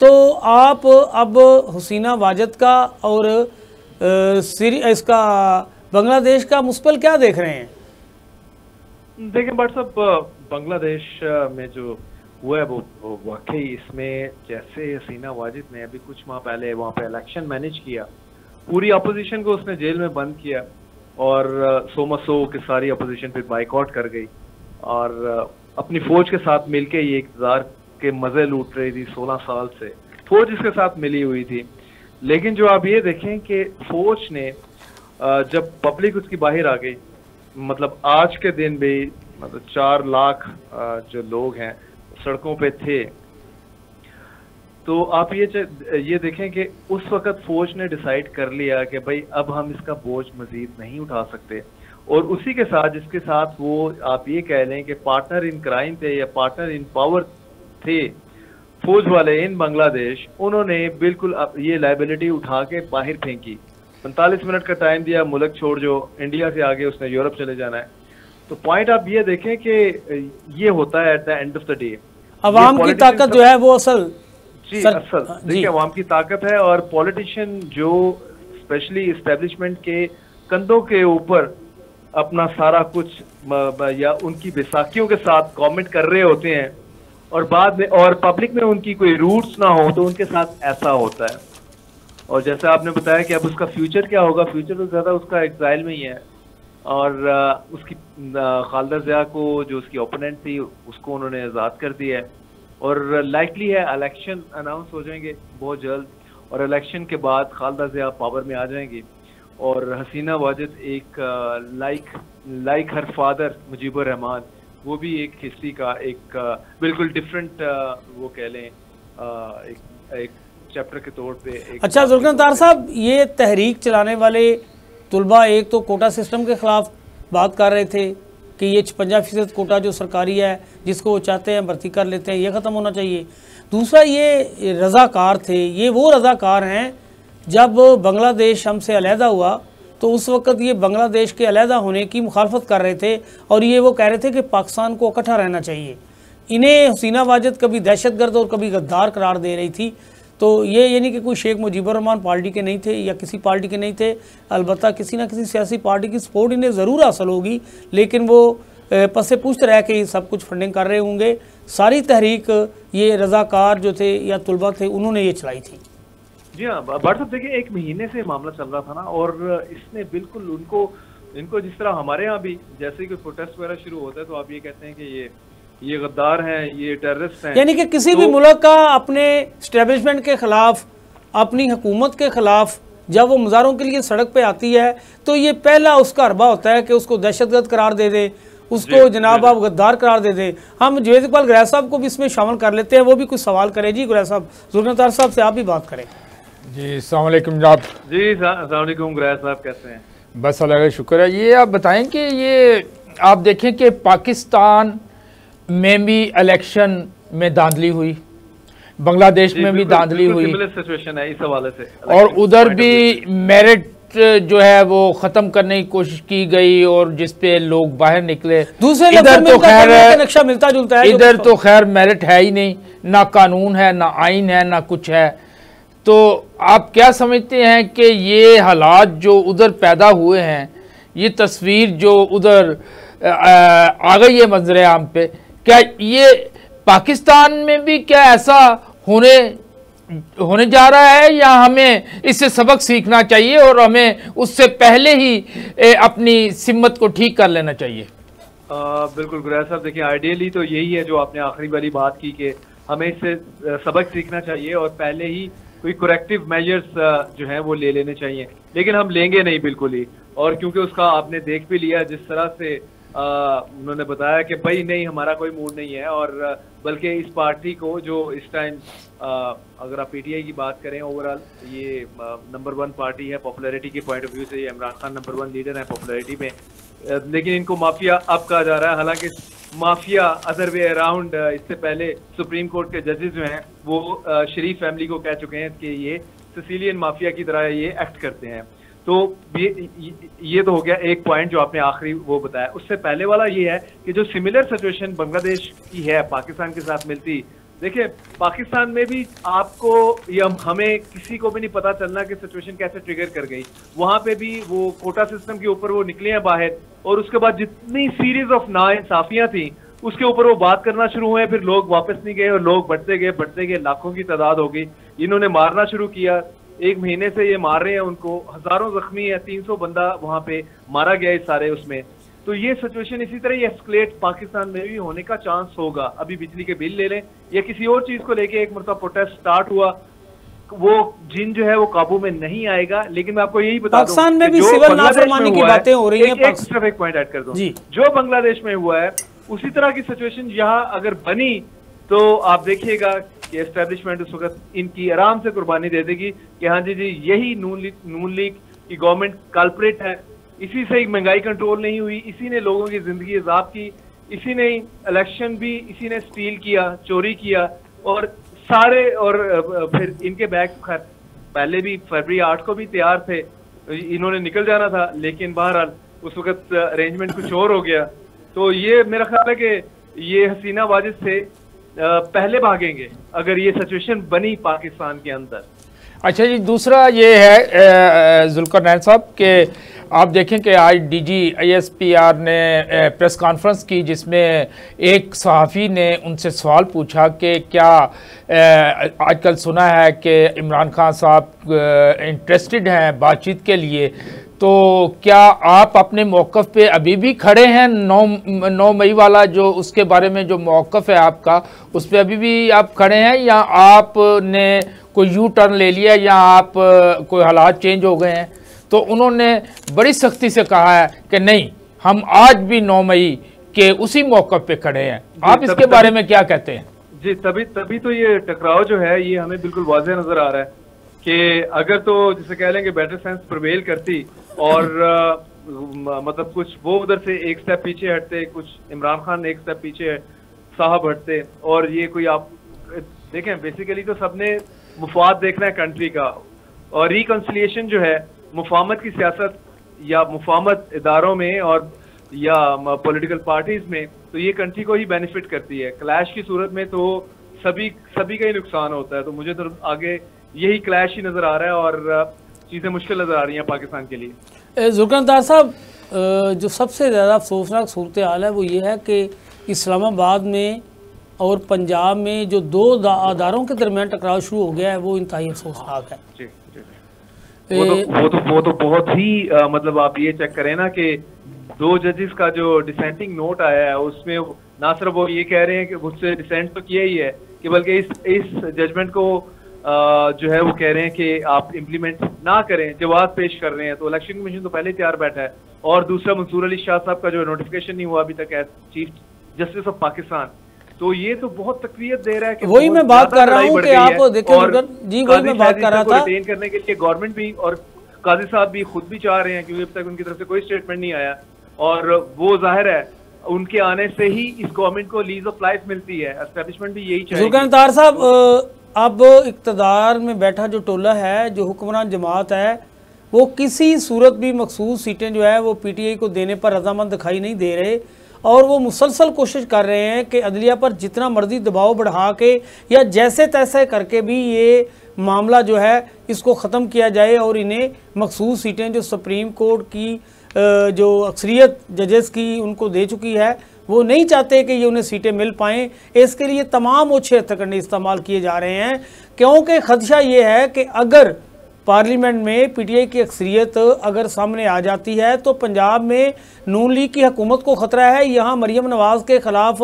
तो आप अब हसीना वाजिद का और इसका बांग्लादेश का मुस्तकबिल क्या देख रहे हैं? देखिए भट्ट साहब, बांग्लादेश में जो हुआ है वो वाकई इसमें, जैसे हसीना वाजिद ने अभी कुछ माह पहले वहाँ पे इलेक्शन मैनेज किया, पूरी अपोजिशन को उसने जेल में बंद किया और 100 की सारी अपोजिशन फिर बाइकआउट कर गई और अपनी फौज के साथ मिलके ये इक़्तिदार के मजे लूट रही थी। 16 साल से फौज इसके साथ मिली हुई थी। लेकिन जो आप ये देखें कि फौज ने जब पब्लिक उसकी बाहर आ गई, मतलब आज के दिन भी मतलब 4 लाख जो लोग हैं सड़कों पे थे, तो आप ये देखें कि उस वक्त फौज ने डिसाइड कर लिया कि भाई अब हम इसका बोझ मजीद नहीं उठा सकते। और उसी के साथ जिसके साथ वो आप ये कह लें कि पार्टनर इन क्राइम थे या पार्टनर इन पावर थे फौज वाले इन बांग्लादेश, उन्होंने बिल्कुल ये लाइबिलिटी उठा के बाहर फेंकी। 45 मिनट का टाइम दिया, मुल्क छोड़, जो इंडिया से आगे उसने यूरोप चले जाना है। तो पॉइंट आप ये देखें कि ये होता है at the end of the day, अवाम की ताकत जो है वो असल देखिए अवाम की ताकत है। और पॉलिटिशियन जो स्पेशली इस्टेब्लिशमेंट के कंधों के ऊपर अपना सारा कुछ या उनकी बैसाखियों के साथ कमेंट कर रहे होते हैं और बाद में और पब्लिक में उनकी कोई रूट्स ना हो, तो उनके साथ ऐसा होता है। और जैसा आपने बताया कि अब उसका फ्यूचर क्या होगा, फ्यूचर तो ज़्यादा उसका एग्जाइल में ही है। और उसकी खालिदा ज़िया को, जो उसकी ओपोनेंट थी, उसको उन्होंने आज़ाद कर दिया है और लाइकली है इलेक्शन अनाउंस हो जाएंगे बहुत जल्द और इलेक्शन के बाद खालिदा ज़िया पावर में आ जाएंगी और हसीना वाजिद एक like her father Mujibur Rahman, वो भी एक हिस्ट्री का एक बिल्कुल डिफरेंट वो कह लें एक चैप्टर के तौर पे एक। अच्छा जुल्करनैन तार साहब, ये तहरीक चलाने वाले तुलबा एक तो कोटा सिस्टम के ख़िलाफ़ बात कर रहे थे कि ये 56% कोटा जो सरकारी है जिसको वो चाहते हैं भर्ती कर लेते हैं, ये ख़त्म होना चाहिए। दूसरा, ये रज़ाकार थे, ये वो रज़ाकार हैं जब बांग्लादेश हमसे अलहदा हुआ तो उस वक्त ये बांग्लादेश के अलहदा होने की मुखालफत कर रहे थे और ये वो कह रहे थे कि पाकिस्तान को इकट्ठा रहना चाहिए। इन्हें हसीना वाजिद कभी दहशतगर्द और कभी गद्दार करार दे रही थी। तो ये यानी कि कोई शेख मुजीबुर रहमान पार्टी के नहीं थे या किसी पार्टी के नहीं थे, अलबत्ता किसी ना किसी सियासी पार्टी की सपोर्ट इन्हें ज़रूर हासिल होगी, लेकिन वो पसे पुश्त रह के सब कुछ फंडिंग कर रहे होंगे। सारी तहरीक ये रज़ाकार जो थे या तुलबा थे उन्होंने ये चलाई थी। जी हाँ भट्ट साहब, देखिए 1 महीने से मामला चल रहा था ना, और इसने बिल्कुल इनको जिस तरह हमारे यहाँ भी जैसे ही कोई प्रोटेस्ट वगैरह शुरू होता है तो आप ये कहते हैं कि ये गद्दार हैं, ये टेररिस्ट हैं। यानी कि किसी भी मुल्क का अपने स्टैब्लिशमेंट के खिलाफ, अपनी हुकूमत के खिलाफ जब वो मुजाहरों के लिए सड़क पे आती है तो ये पहला उसका हरबा होता है कि उसको दहशतगर्द करार दे दे, उसको जनाब आप गद्दार करार दे दे। हम जवेद इकबाल गुरैश साहब को भी इसमें शामिल कर लेते हैं, वो भी कुछ सवाल करें। जी गुरैश साहब, जुल्फ़िकार साहब से आप भी बात करें। जी अस्सलाम वालेकुम जनाब। जी अस्सलाम वालेकुम गुरैश साहब, कैसे हैं? बस अल्लाह का शुक्र है। ये आप बताएं कि ये आप देखें कि पाकिस्तान में भी इलेक्शन में धांधली हुई, बांग्लादेश में भी धांधली हुई, सिचुएशन है इस हवाले से, और उधर भी मेरिट जो है वो ख़त्म करने की कोशिश की गई और जिस पे लोग बाहर निकले। दूसरे इधर तो खैर नक्शा मिलता जुलता है, इधर तो खैर मेरिट है ही नहीं, ना कानून है, ना आइन है, ना कुछ है। तो आप क्या समझते हैं कि ये हालात जो उधर पैदा हुए हैं, ये तस्वीर जो उधर आ गई है मंजर आम पे, क्या ये पाकिस्तान में भी क्या ऐसा होने जा रहा है, या हमें इससे सबक सीखना चाहिए और हमें उससे पहले ही अपनी सिम्मत को ठीक कर लेना चाहिए? बिल्कुल गुरैश साहब, देखिए आइडियली तो यही है जो आपने आखिरी वाली बात की कि हमें इससे सबक सीखना चाहिए और पहले ही कोई करेक्टिव मेजर्स जो हैं वो ले लेने चाहिए, लेकिन हम लेंगे नहीं बिल्कुल ही। और क्योंकि उसका आपने देख भी लिया जिस तरह से उन्होंने बताया कि भाई नहीं हमारा कोई मूड नहीं है, और बल्कि इस पार्टी को जो इस टाइम अगर आप पीटीआई की बात करें ओवरऑल ये नंबर 1 पार्टी है पॉपुलैरिटी के पॉइंट ऑफ व्यू से, इमरान खान नंबर 1 लीडर है पॉपुलैरिटी में, लेकिन इनको माफिया अब कहा जा रहा है। हालांकि माफिया अदर वे अराउंड, इससे पहले सुप्रीम कोर्ट के जजेस जो हैं वो शरीफ फैमिली को कह चुके हैं कि ये सिसिलियन माफिया की तरह ये एक्ट करते हैं। तो ये तो हो गया एक पॉइंट जो आपने आखिरी वो बताया। उससे पहले वाला ये है कि जो सिमिलर सिचुएशन बांग्लादेश की है पाकिस्तान के साथ मिलती, देखिए पाकिस्तान में भी आपको या हमें किसी को भी नहीं पता चलना कि सिचुएशन कैसे ट्रिगर कर गई। वहां पे भी वो कोटा सिस्टम के ऊपर वो निकले हैं बाहर, और उसके बाद जितनी सीरीज ऑफ नाइंसाफियां थी उसके ऊपर वो बात करना शुरू हुए, फिर लोग वापस नहीं गए और लोग बढ़ते गए, लाखों की तादाद हो गई। इन्होंने मारना शुरू किया, 1 महीने से ये मार रहे हैं उनको, हजारों जख्मी है, 300 बंदा वहां पे मारा गया इस सारे उसमें। तो ये सिचुएशन इसी तरह ये एस्केलेट पाकिस्तान में भी होने का चांस होगा। अभी बिजली के बिल ले लें या किसी और चीज को लेके एक मरतबा प्रोटेस्ट स्टार्ट हुआ, वो जिन जो है वो काबू में नहीं आएगा। लेकिन मैं आपको यही बता दूं पाकिस्तान में भी सिविल नाफरमानी की बातें हो रही हैं। सिर्फ एक पॉइंट ऐड कर दूं, जो बांग्लादेश में हुआ है उसी तरह की सिचुएशन यहाँ अगर बनी तो आप देखिएगा कि एस्टेब्लिशमेंट उस वक्त इनकी आराम से कुर्बानी दे देगी कि हाँ जी यही नून लीग की गवर्नमेंट कल्प्रेट है, इसी से ही महंगाई कंट्रोल नहीं हुई, इसी ने लोगों की जिंदगी अजाब की, इसी ने इलेक्शन भी इसी ने स्टील किया, चोरी किया, और सारे और फिर इनके बैग खैर पहले भी फरवरी 8 को भी तैयार थे, इन्होंने निकल जाना था, लेकिन बहरहाल उस वक्त अरेंजमेंट कुछ और हो गया। तो ये मेरा ख्याल है कि ये हसीना वाजिद से पहले भागेंगे अगर ये सिचुएशन बनी पाकिस्तान के अंदर। अच्छा जी, दूसरा ये है जुल्फ़िकार साहब कि आप देखें कि आज डीजी ISPR ने प्रेस कॉन्फ्रेंस की जिसमें एक सहाफ़ी ने उनसे सवाल पूछा कि क्या आजकल सुना है कि इमरान खान साहब इंटरेस्टेड हैं बातचीत के लिए, तो क्या आप अपने मौक़िफ़ पे अभी भी खड़े हैं? 9 मई वाला जो उसके बारे में जो मौक़िफ़ है आपका, उस पर अभी भी आप खड़े हैं या आपने कोई यू टर्न ले लिया या आप कोई हालात चेंज हो गए हैं? तो उन्होंने बड़ी सख्ती से कहा है कि नहीं, हम आज भी 9 मई के उसी मौक़िफ़ पे खड़े हैं। आप इसके बारे में क्या कहते हैं? जी तभी तो ये टकराव जो है ये हमें बिल्कुल वाज़ेह नजर आ रहा है कि अगर तो जिसे कह लेंगे बेटर सेंस प्रिवेल करती और मतलब कुछ वो उधर से एक स्टेप पीछे हटते, कुछ इमरान खान एक स्टेप पीछे साहब हटते, और ये कोई आप देखें बेसिकली तो सबने मुफाद देखना है कंट्री का, और रिकंसिलिएशन जो है मुफाहमत की सियासत या मुफाहमत इदारों में और या पॉलिटिकल पार्टीज में, तो ये कंट्री को ही बेनिफिट करती है। क्लैश की सूरत में तो सभी का ही नुकसान होता है। तो मुझे तो आगे यही क्लैश ही नजर आ रहा है और चीजें मुश्किल नजर आ रही हैं पाकिस्तान के लिए। जुल्करनदार साहब, जो सबसे ज़्यादा अफसोसनाक सूरत हाल है वो ये है कि इस्लामाबाद में और पंजाब में जो दो अदारों के दरमियान टकराव शुरू हो गया है वो इंतहाई अफसोसनाक है। जी, जी। वो तो बहुत ही मतलब आप ये चेक करें ना कि 2 जजेस का जो डिसेंटिंग नोट आया है उसमें ना सिर्फ वो ये कह रहे हैं कि उससे डिसेंट तो किया ही है कि बल्कि इस जजमेंट को जो है वो कह रहे हैं कि आप इम्प्लीमेंट ना करें, जवाब पेश कर रहे हैं। तो इलेक्शन कमीशन तो पहले तैयार बैठा है। और दूसरा मंसूर अली शाह साहब का जो नोटिफिकेशन नहीं हुआ अभी तक as chief justice of Pakistan, तो ये तो बहुत तकवीयत दे रहा है कि वही मैं बात कर रहा हूँ कि आप देखिए जी, वही मैं बात कर रहा था। रिटेन करने के लिए गवर्नमेंट भी और काजी साहब भी खुद भी चाह रहे हैं क्योंकि अब तक उनकी तरफ से कोई स्टेटमेंट नहीं आया और वो जाहिर है उनके आने से ही इस गवर्नमेंट को लीज ऑफ लाइफ मिलती है। एस्टेब्लिशमेंट भी यही चाहिए। जुल्करनदार साहब, अब इक़्तिदार में बैठा जो टोला है, जो हुक्मरान जमात है, वो किसी सूरत भी मखसूस सीटें जो है वो पीटीआई को देने पर रजामंद दिखाई नहीं दे रहे और वो मुसलसल कोशिश कर रहे हैं कि अदलिया पर जितना मर्जी दबाव बढ़ा के या जैसे तैसे करके भी ये मामला जो है इसको ख़त्म किया जाए और इन्हें मखसूस सीटें जो सुप्रीम कोर्ट की जो अक्सरियत जजेस की उनको दे चुकी है वो नहीं चाहते कि ये उन्हें सीटें मिल पाएँ। इसके लिए तमाम ओछे हथकंडे इस्तेमाल किए जा रहे हैं क्योंकि ख़दशा ये है कि अगर पार्लियामेंट में पीटीआई की अक्सरियत अगर सामने आ जाती है तो पंजाब में नून लीग की हुकूमत को ख़तरा है। यहाँ मरियम नवाज़ के ख़िलाफ़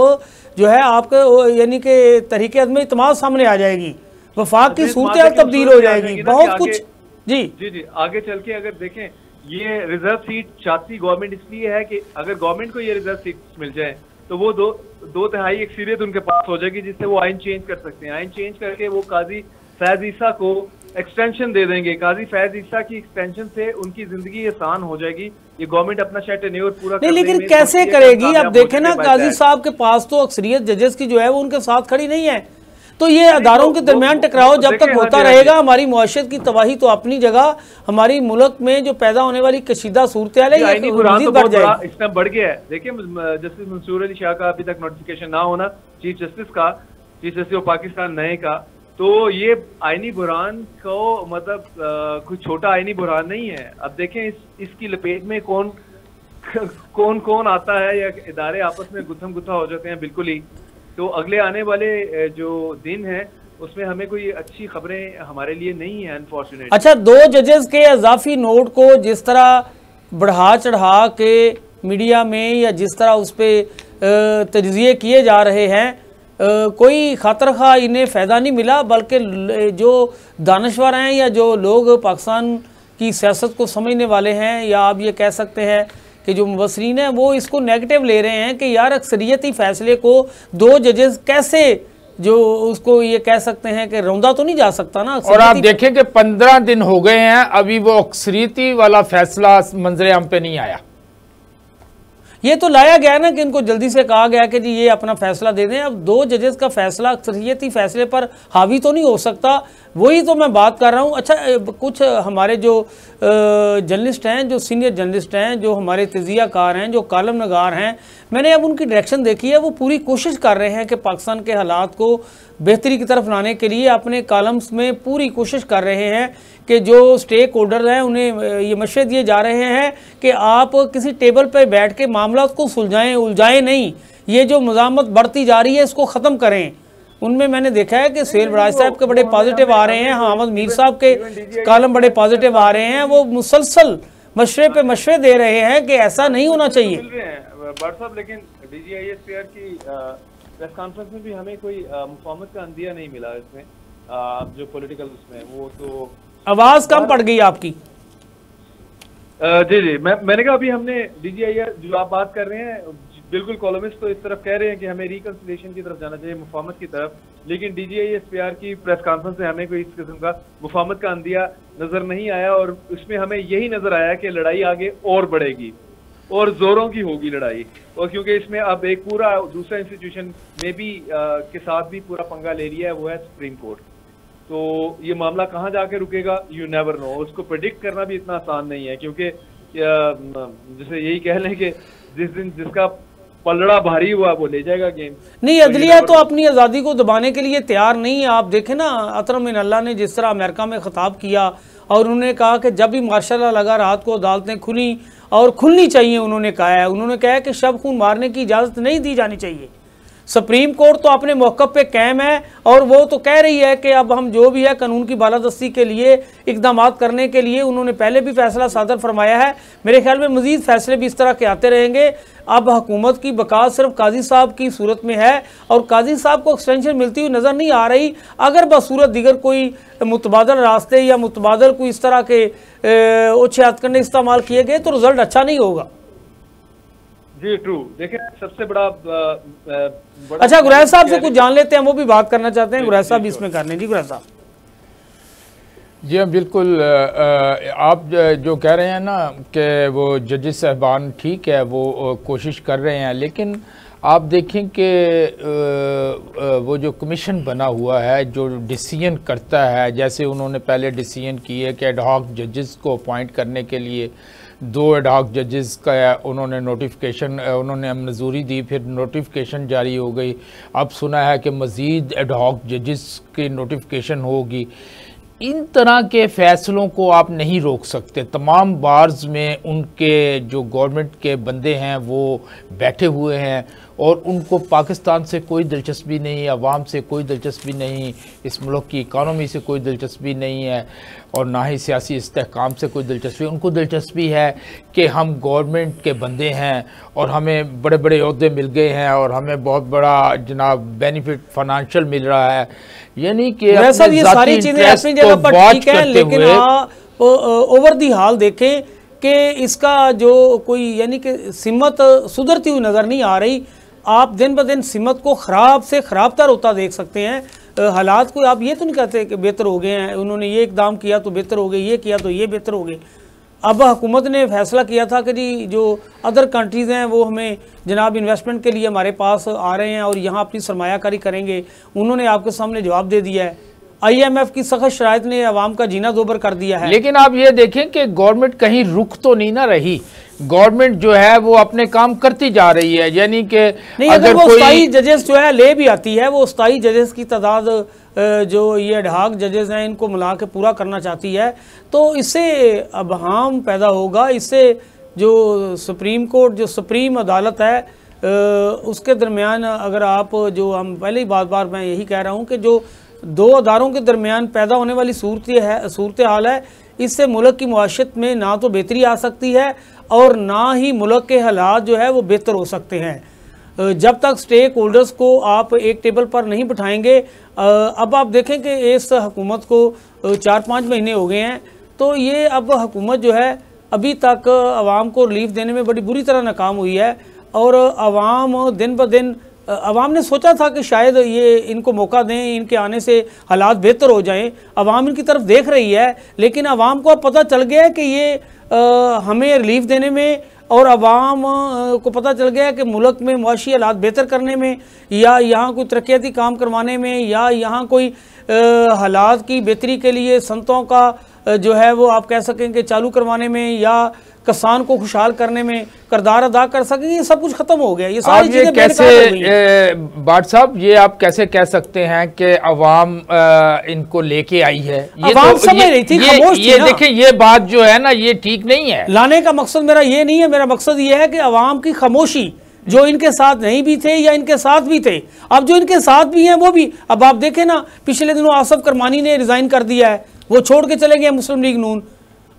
जो है आपके यानी कि तहरीक अदम इत्तेमाद सामने आ जाएगी, वफाक की सूरत तब्दील हो जाएगी, बहुत कुछ। जी जी जी, आगे चल के अगर देखें ये रिजर्व सीट चाहती गवर्नमेंट इसलिए है कि अगर गवर्नमेंट को ये रिजर्व सीट मिल जाए तो वो दो तिहाई अक्सरियत उनके पास हो जाएगी जिससे वो आइन चेंज कर सकते हैं। आइन चेंज करके वो काजी फैज ईसा को एक्सटेंशन दे देंगे। काजी फैज ईसा की एक्सटेंशन से उनकी जिंदगी आसान हो जाएगी। ये गवर्नमेंट अपना टेन्योर पूरा नहीं, लेकिन कैसे करेगी? आप देखें ना, काजी साहब के पास तो अक्सरियत जजेस की जो है वो उनके साथ खड़ी नहीं है। तो ये अदारों के दरमियान टकराव जब तक होता रहेगा, हमारी मुआशरत की तबाही तो अपनी जगह, हमारी मुल्क में जो पैदा होने वाली कशीदा सूरत हाल है इसमें बढ़ गया है। देखिए जस्टिस मंसूर अली शाह का अभी तक नोटिफिकेशन ना होना, चीफ जस्टिस ऑफ पाकिस्तान नए का, तो ये आईनी बुरहान को मतलब कुछ छोटा आईनी बुरहान नहीं है। अब देखें इसकी लपेट में कौन आता है या इदारे आपस में गुत्थम गुत्था हो जाते हैं बिल्कुल ही। तो अगले आने वाले जो दिन है उसमें हमें कोई अच्छी खबरें हमारे लिए नहीं है अनफॉर्चुनेट। अच्छा, 2 जजेस के इजाफी नोट को जिस तरह बढ़ा चढ़ा के मीडिया में या जिस तरह उस पर तजज़िये किए जा रहे हैं, कोई खातर खा इन्हें फ़ायदा नहीं मिला, बल्कि जो दानश्वर हैं या जो लोग पाकिस्तान की सियासत को समझने वाले हैं या आप ये कह सकते हैं कि जो मुबसरीन हैं वो इसको नेगेटिव ले रहे हैं कि यार अक्सरियती फ़ैसले को 2 जजेस कैसे जो उसको ये कह सकते हैं कि रौंदा तो नहीं जा सकता ना। और आप देखें कि 15 दिन हो गए हैं अभी वो अक्सरियती वाला फैसला मंजरे आम पे नहीं आया। ये तो लाया गया ना कि इनको जल्दी से कहा गया कि जी ये अपना फैसला दे दें। अब 2 जजेस का फैसला अक्सरियती फैसले पर हावी तो नहीं हो सकता, वही तो मैं बात कर रहा हूँ। अच्छा, कुछ हमारे जो जर्नलिस्ट हैं, जो सीनियर जर्नलिस्ट हैं, जो हमारे तजियाकार हैं, जो कालम नगार हैं, मैंने अब उनकी डायरेक्शन देखी है, वो पूरी कोशिश कर रहे हैं कि पाकिस्तान के हालात को बेहतरी की तरफ लाने के लिए अपने कालम्स में पूरी कोशिश कर रहे हैं कि जो स्टेक होल्डर हैं उन्हें ये मशवरे दिए जा रहे हैं कि आप किसी टेबल पर बैठ के मामला को सुलझाएं, उलझाएं नहीं। ये जो मज़ामत बढ़ती जा रही है इसको ख़त्म करें। उनमें मैंने देखा है कि सुहेल बड़ाई साहब के बड़े पॉजिटिव आ रहे हैं, अहमद मीर साहब के कालम बड़े पॉजिटिव आ रहे हैं, वो मुसलसल मशवरे पे मशवरे दे रहे हैं कि ऐसा नहीं होना चाहिए। लेकिन DGISPR की प्रेस कॉन्फ्रेंस में भी हमें कोई मुफाहमत का अंदिया नहीं मिला। इसमें जो पॉलिटिकल उसमें वो तो आवाज़ कम पड़ गई आपकी। जी मैंने कहा अभी हमने DGIS जो आप बात कर रहे हैं, बिल्कुल कॉलमिस्ट तो इस तरफ कह रहे हैं कि हमें रिकंसिलिएशन की तरफ जाना चाहिए, मुफाहमत की तरफ, लेकिन DGISPR की प्रेस कॉन्फ्रेंस से हमें कोई इस किस्म का मुफाहमत का अंदिया नजर नहीं आया और उसमें हमें यही नजर आया कि लड़ाई आगे और बढ़ेगी और जोरों की होगी लड़ाई। और क्योंकि इसमें अब एक पूरा दूसरा इंस्टीट्यूशन में भी के साथ भी पूरा पंगा ले लिया है, वो है सुप्रीम कोर्ट। तो ये मामला कहाँ जाके रुकेगा, यू नेवर नो। उसको प्रेडिक्ट करना भी इतना आसान नहीं है क्योंकि जैसे यही कह लें कि जिस दिन जिसका पलड़ा भारी हुआ वो ले जाएगा गेम। नहीं, अदलिया तो अपनी आज़ादी को दबाने के लिए तैयार नहीं है। आप देखें ना, अतरम मिनल्लाह ने जिस तरह अमेरिका में खिताब किया और उन्होंने कहा कि जब भी मार्शल लॉ लगा रात को अदालतें खुली और खुलनी चाहिए, उन्होंने कहा है कि शब खून मारने की इजाज़त नहीं दी जानी चाहिए। सुप्रीम कोर्ट तो अपने मौक़िफ़ पे कायम है और वो तो कह रही है कि अब हम जो भी है कानून की बालादस्ती के लिए इक़दाम करने के लिए उन्होंने पहले भी फैसला सादर फरमाया है। मेरे ख्याल में मज़ीद फैसले भी इस तरह के आते रहेंगे। अब हुकूमत की बका सिर्फ काजी साहब की सूरत में है और काजी साहब को एक्सटेंशन मिलती हुई नज़र नहीं आ रही। अगर बसूरत दीगर कोई मुतबादल रास्ते या मुतबादल कोई इस तरह के ओछे हथकंडे इस्तेमाल किए गए तो रिजल्ट अच्छा नहीं होगा। जी ट्रू। देखें सबसे बड़ा अच्छा, गुरैश साहब से कुछ जान लेते हैं, वो भी बात करना चाहते हैं। गुरैश साहब इसमें करने। जी गुरैश साहब। जी हाँ, बिल्कुल। आप जो कह रहे हैं ना कि वो जजेस साहबान ठीक है, वो कोशिश कर रहे हैं, लेकिन आप देखें कि वो जो कमीशन बना हुआ है जो डिसीजन करता है, जैसे उन्होंने पहले डिसीजन किए कि एडहॉक जजेस को अपॉइंट करने के लिए 2 एडहॉक जजेस का उन्होंने नोटिफिकेशन उन्होंने मंजूरी दी, फिर नोटिफिकेशन जारी हो गई। अब सुना है कि मज़ीद एडहॉक जजेस की नोटिफिकेशन होगी। इन तरह के फ़ैसलों को आप नहीं रोक सकते। तमाम बार्स में उनके जो गवर्नमेंट के बंदे हैं वो बैठे हुए हैं और उनको पाकिस्तान से कोई दिलचस्पी नहीं, अवाम से कोई दिलचस्पी नहीं, इस मुल्क की इकानमी से कोई दिलचस्पी नहीं है और ना ही सियासी इस्तेहकाम से कोई दिलचस्पी। उनको दिलचस्पी है कि हम गवर्नमेंट के बंदे हैं और हमें बड़े बड़े ओहदे मिल गए हैं और हमें बहुत बड़ा जनाब बेनिफिट फाइनेंशियल मिल रहा है। यानी कि ये सारी चीज़ें अपनी जगह पर ठीक है, लेकिन ओवर दी हाल देखें कि इसका जो कोई यानी कि सिमत सुधरती हुई नज़र नहीं आ रही। आप दिन ब दिन सिमत को ख़राब से ख़राबतर होता देख सकते हैं। हालात को आप ये तो नहीं कहते कि बेहतर हो गए हैं, उन्होंने ये इकदाम किया तो बेहतर हो गए, ये किया तो ये बेहतर हो गए। अब हुकूमत ने फैसला किया था कि जी जो अदर कंट्रीज़ हैं वो हमें जनाब इन्वेस्टमेंट के लिए हमारे पास आ रहे हैं और यहाँ अपनी सरमायाकारी करेंगे। उन्होंने आपके सामने जवाब दे दिया है। IMF की सख्त शराइत ने अवाम का जीना दोबर कर दिया है। लेकिन आप ये देखें कि गवर्नमेंट कहीं रुक तो नहीं ना रही। गवर्नमेंट जो है वो अपने काम करती जा रही है। यानी कि नहीं, अगर वो स्थायी जजेस जो है ले भी आती है, वो स्थायी जजेस की तादाद जो ये एडहॉक जजेस हैं इनको मिला के पूरा करना चाहती है, तो इससे अबहाम पैदा होगा। इससे जो सुप्रीम कोर्ट जो सुप्रीम अदालत है उसके दरमियान अगर आप जो हम पहले ही बार मैं यही कह रहा हूँ कि जो 2 अदारों के दरमियान पैदा होने वाली सूरत हाल है, इससे मुल्क की मुआशरत में ना तो बेहतरी आ सकती है और ना ही मुल्क के हालात जो है वो बेहतर हो सकते हैं। जब तक स्टेक होल्डर्स को आप एक टेबल पर नहीं बिठाएंगे। अब आप देखें कि इस हुकूमत को 4-5 महीने हो गए हैं, तो ये अब हुकूमत जो है अभी तक आवाम को रिलीफ देने में बड़ी बुरी तरह नाकाम हुई है और आवाम दिन ब दिन अवाम ने सोचा था कि शायद ये इनको मौका दें, इनके आने से हालात बेहतर हो जाएं। अवाम इनकी तरफ देख रही है, लेकिन अवाम को अब पता चल गया है कि ये हमें रिलीफ देने में और अवाम को पता चल गया है कि मुल्क में मुआशी हालात बेहतर करने में या यहाँ कोई तरक्याती काम करवाने में या यहाँ कोई हालात की बेहतरी के लिए संतों का जो है वो आप कह सकेंगे चालू करवाने में या किसान को खुशहाल करने में किरदार अदा कर सकेंगे, ये सब कुछ खत्म हो गया। ये सारी चीजें कैसे बाट साहब ये आप कैसे कह सकते हैं कि अवाम इनको लेके आई है? ये अवाम समझ रही थी, खामोश थी। ये देखिए ये बात जो है ना ये ठीक नहीं है। लाने का मकसद मेरा ये नहीं है, मेरा मकसद ये है कि अवाम की खामोशी जो इनके साथ नहीं भी थे या इनके साथ भी थे, अब जो इनके साथ भी हैं वो भी, अब आप देखें ना पिछले दिनों आसफ करमानी ने रिजाइन कर दिया है, वो छोड़ के चले गए मुस्लिम लीग नून।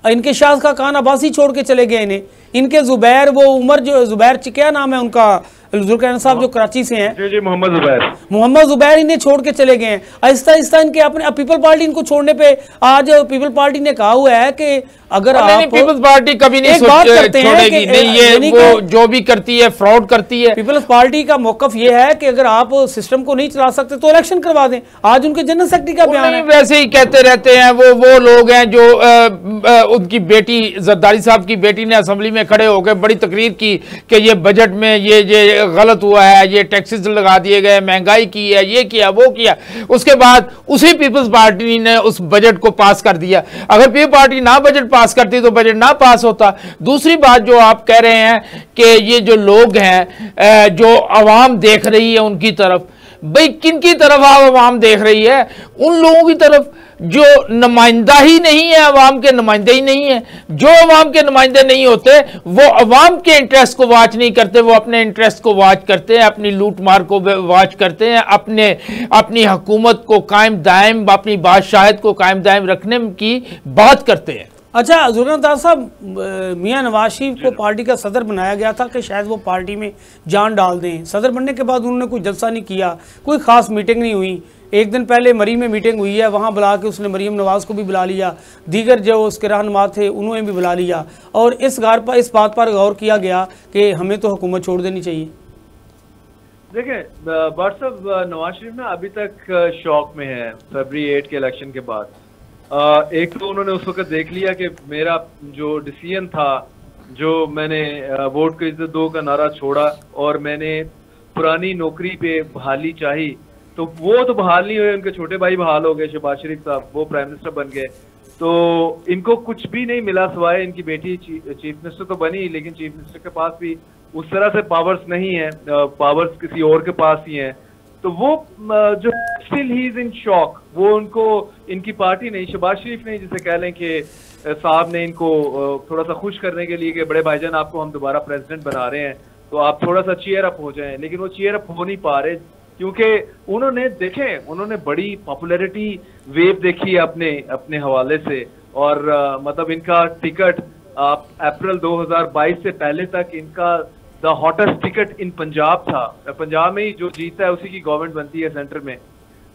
इनके शाह का खान अब्बासी छोड़ के चले गए इन्हें। इनके जुबैर वो उमर जो जुबैर क्या नाम है उनका, जुल्करनैन साहब जो कराची से हैं, जी मोहम्मद जुबैर इन्हें छोड़ के चले गए हैं। आहिस्ता आहिस्ता इनके अपने पीपल पार्टी इनको छोड़ने पे आज पीपल पार्टी ने कहा हुआ है कि अगर आप पीपल्स पार्टी कभी नहीं छोड़ेगी, नहीं ये वो जो भी करती है फ्रॉड करती है। पीपल्स पार्टी का मौकफ ये है कि अगर आप सिस्टम को नहीं चला सकते तो इलेक्शन करवा दें। आज उनके जनरल सेक्रेटरी का बयान है। वैसे ही कहते रहते हैं वो लोग हैं जो उनकी बेटी जरदारी साहब की बेटी ने असेंबली में खड़े होकर बड़ी तकरीर की कि ये बजट में ये गलत हुआ है, ये टैक्सेस लगा दिए गए, महंगाई की है, ये किया वो किया, उसके बाद उसी पीपल्स पार्टी ने उस बजट को पास कर दिया। अगर पीपल्स पार्टी ना बजट पास करती तो बजट ना पास होता। दूसरी बात जो आप कह रहे हैं कि ये जो लोग हैं जो आवाम देख रही है उनकी तरफ, भाई किन की तरफ आवाम देख रही है? उन लोगों की तरफ जो नुमाइंदा ही नहीं है, अवाम के नुमाइंदे ही नहीं है। जो अवाम के नुमाइंदे नहीं होते वो अवाम के इंटरेस्ट को वॉच नहीं करते, वो अपने इंटरेस्ट को वॉच करते हैं, अपनी लूट मार को वॉच करते हैं, अपनी हुकूमत को कायम दायम, अपनी बादशाहत को कायम दायम रखने की बात करते हैं। अच्छा जुल्फ़िकार साहब, मियां नवाज शरीफ को पार्टी का सदर बनाया गया था कि शायद वो पार्टी में जान डाल दें। सदर बनने के बाद उन्होंने कोई जलसा नहीं किया, कोई ख़ास मीटिंग नहीं हुई। एक दिन पहले मरी में मीटिंग हुई है, वहाँ बुला के उसने मरीम नवाज़ को भी बुला लिया, दीगर जो उसके रहनुमा थे उन्होंने भी बुला लिया, और इस बात पर गौर किया गया कि हमें तो हुकूमत छोड़ देनी चाहिए। देखिए साहब, नवाज शरीफ ना अभी तक शौक में है फरवरी 8 के इलेक्शन के बाद। एक तो उन्होंने उस वक्त देख लिया कि मेरा जो डिसीजन था, जो मैंने वोट को इज्जत दो का नारा छोड़ा और मैंने पुरानी नौकरी पे बहाली चाही, तो वो तो बहाल नहीं हुए, उनके छोटे भाई बहाल हो गए, शहबाज शरीफ साहब, वो प्राइम मिनिस्टर बन गए। तो इनको कुछ भी नहीं मिला सिवाय इनकी बेटी चीफ मिनिस्टर तो बनी, लेकिन चीफ मिनिस्टर के पास भी उस तरह से पावर्स नहीं है, पावर्स किसी और के पास ही हैं। तो वो जो still he is in shock, वो उनको इनकी पार्टी नहीं, शहबाज शरीफ नहीं, जिसे कह लें कि साहब ने इनको थोड़ा सा खुश करने के लिए कि बड़े भाईजान आपको हम दोबारा प्रेसिडेंट बना रहे हैं तो आप थोड़ा सा चीयर अप हो जाएं, लेकिन वो चीयर अप हो नहीं पा रहे क्योंकि उन्होंने बड़ी पॉपुलैरिटी वेव देखी है अपने हवाले से। और मतलब इनका टिकट अप्रैल 2022 से पहले तक इनका द हॉटेस्ट टिकट इन पंजाब था। पंजाब में ही जो जीतता है उसी की गवर्नमेंट बनती है सेंटर में।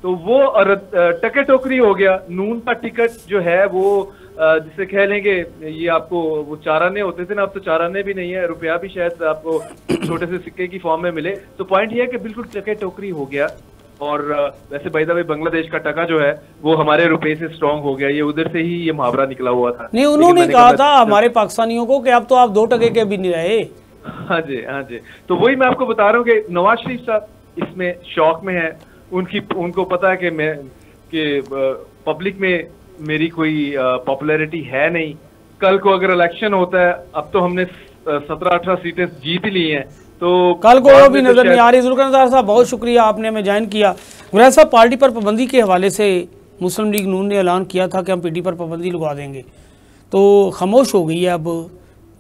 तो वो टके टोकरी हो गया। नून का टिकट जो है वो जिसे कह लेंगे, ये आपको वो चाराने होते थे ना, अब तो चाराने भी नहीं है, रुपया भी शायद आपको छोटे से सिक्के की फॉर्म में मिले। तो पॉइंट ये है कि बिल्कुल टके टोकरी हो गया। और वैसे बाय द वे बांग्लादेश का टका जो है वो हमारे रुपए से स्ट्रांग हो गया, ये उधर से ही ये मुहावरा निकला हुआ था। नहीं, उन्होंने कहा था हमारे पाकिस्तानियों को कि अब तो आप 2 टके के भी नहीं रहे। हाँ जी। तो वही मैं आपको बता रहा हूँ कि नवाज शरीफ साहब इसमें शौक में है। उनको पता है कि पब्लिक में मेरी कोई पॉपुलैरिटी है नहीं। कल को अगर इलेक्शन होता है, अब तो हमने 17-18 सीटें जीत ली हैं, तो कल को वो भी नजर नहीं आ रही। जुल्फ़िकार साहब बहुत शुक्रिया, आपने हमें ज्वाइन किया। गुरैश साहब, पार्टी पर पाबंदी के हवाले से मुस्लिम लीग नून ने ऐलान किया था कि हम पीटी पर पाबंदी लगा देंगे, तो खामोश हो गई है। अब